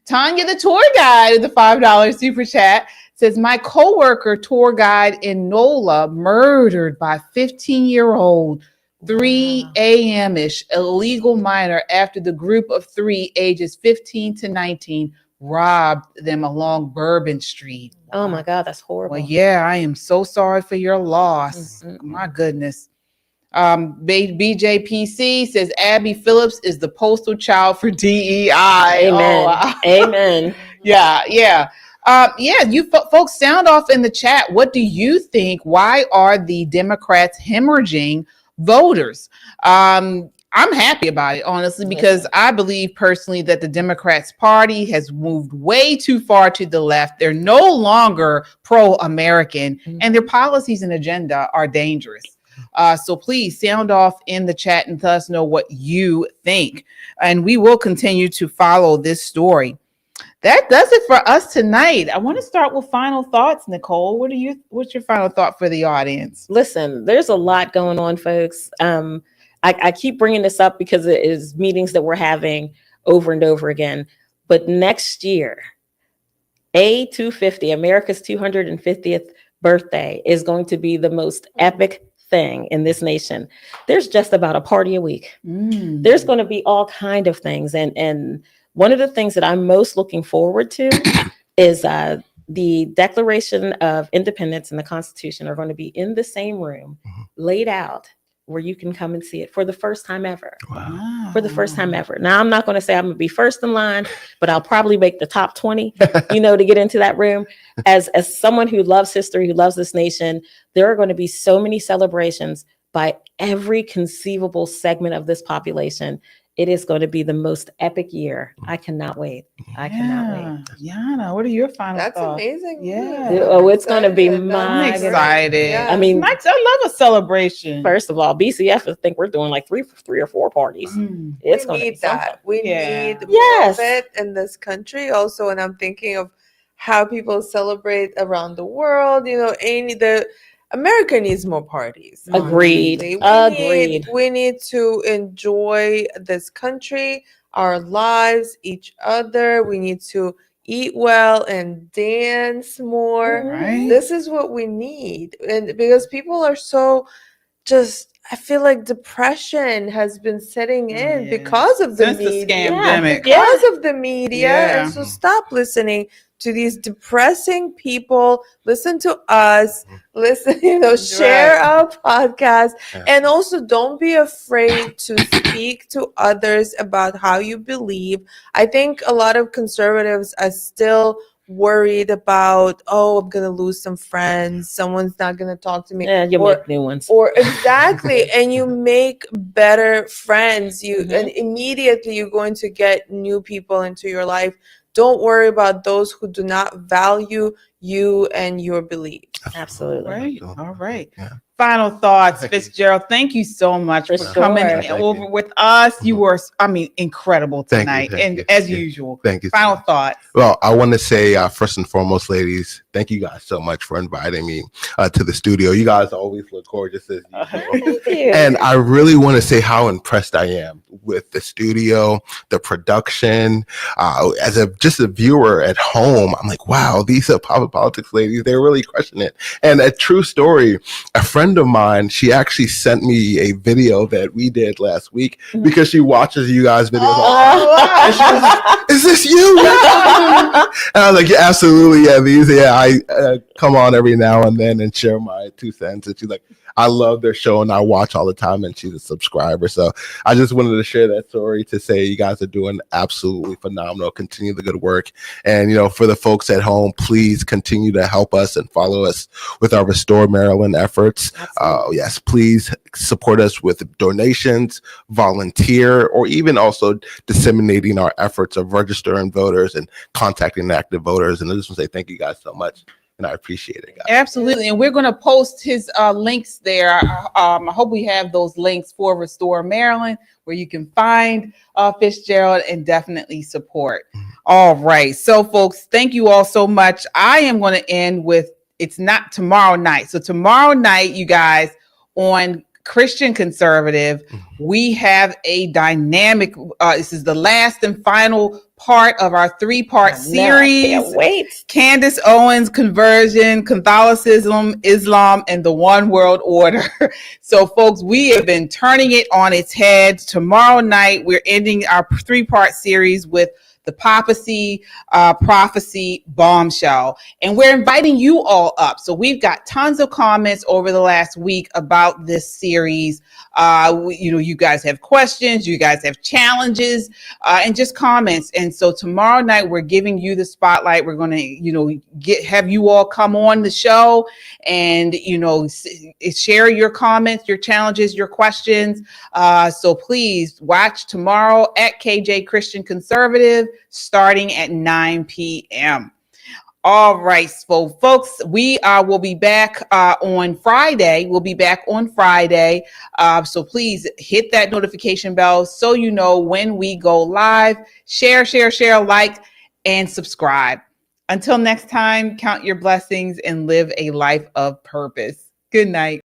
Tanya, the tour guide with the $5 super chat, says, my coworker tour guide in NOLA murdered by 15-year-old 3 a.m.-ish illegal minor after the group of 3 ages 15 to 19 robbed them along Bourbon Street. Oh my God, that's horrible. Well, yeah, I am so sorry for your loss. My goodness. BJPC says Abby Phillips is the postal child for DEI. Amen. Amen. Yeah. You folks sound off in the chat. What do you think? Why are the Democrats hemorrhaging voters? I'm happy about it, honestly, because I believe personally that the Democrats party has moved way too far to the left. They're no longer pro-American and their policies and agenda are dangerous. So please sound off in the chat and let us know what you think. And we will continue to follow this story. That does it for us tonight. I want to start with final thoughts, Nicole. What's your final thought for the audience? Listen, there's a lot going on, folks. I keep bringing this up because it is meetings that we're having over and over again. But next year, A250, America's 250th birthday, is going to be the most epic thing in this nation. There's just about a party a week. There's going to be all kind of things. And one of the things that I'm most looking forward to is the Declaration of Independence and the Constitution are going to be in the same room, laid out, where you can come and see it for the first time ever. Wow. For the first time ever. Now, I'm not going to say I'm going to be first in line, but I'll probably make the top 20, to get into that room. As someone who loves history, who loves this nation, there are going to be so many celebrations by every conceivable segment of this population. It is going to be the most epic year. I cannot wait. I cannot wait. Yana, what are your final thoughts? That's amazing. Yeah. Oh, it's going to be I'm excited. Yeah. I mean, I love a celebration. First of all, BCF, I think we're doing like three or four parties. It's going to be need that. We need Yes. more of it in this country also. And I'm thinking of how people celebrate around the world. America needs more parties. Agreed. Honestly. We need to enjoy this country, our lives, each other. We need to eat well and dance more. Right. This is what we need. And because people are so I feel like depression has been setting in because of the media. Because of the media. Yeah. And so stop listening to these depressing people. Listen to us. Listen, share our podcast. And also don't be afraid to speak to others about how you believe. I think a lot of conservatives are still worried about, I'm going to lose some friends. Someone's not going to talk to me. Yeah, you make new ones. Or exactly. And you make better friends. And immediately you're going to get new people into your life. Don't worry about those who do not value you and your beliefs. Absolutely. Right. All right. Yeah. Final thoughts, Fitzgerald. Thank you so much for coming over with us. You were, incredible tonight. As usual. Thank you. Final thoughts. Well, I want to say, first and foremost, ladies, thank you guys so much for inviting me to the studio. You guys always look gorgeous as usual. Thank you. And I really want to say how impressed I am with the studio, the production. As just a viewer at home, I'm like, wow, these are Pop Politics ladies. They're really crushing it. And a true story, a friend of mine, she actually sent me a video that we did last week because she watches you guys' videos. And she was like, is this you? And I was like, yeah, absolutely. Yeah, I come on every now and then and share my 2 cents. And she's like, I love their show and I watch all the time, and she's a subscriber. So I just wanted to share that story to say you guys are doing absolutely phenomenal. Continue the good work. And, for the folks at home, please continue to help us and follow us with our Restore Maryland efforts. Yes, please support us with donations, volunteer, or even also disseminating our efforts of registering voters and contacting active voters. And I just want to say thank you guys so much. And I appreciate it, guys. Absolutely. And we're going to post his links there. I hope we have those links for Restore Maryland, where you can find Fitzgerald and definitely support. All right. So, folks, thank you all so much. I am going to end with, it's not tomorrow night. So tomorrow night, you guys, on Christian Conservative, we have a dynamic, this is the last and final part of our 3-part series. I can't wait. Candace Owens' conversion, Catholicism, Islam, and the One World Order. So, folks, we have been turning it on its head. Tomorrow night, we're ending our 3-part series with the papacy prophecy bombshell, and we're inviting you all up. So we've got tons of comments over the last week about this series. You guys have questions, you guys have challenges, and just comments. And so tomorrow night we're giving you the spotlight. We're going to have you all come on the show and share your comments, your challenges, your questions. So please watch tomorrow at KJ Christian Conservative, starting at 9 p.m. All right, so folks, we will be back on Friday. We'll be back on Friday. So please hit that notification bell so you know when we go live. Share, like, and subscribe. Until next time, count your blessings and live a life of purpose. Good night.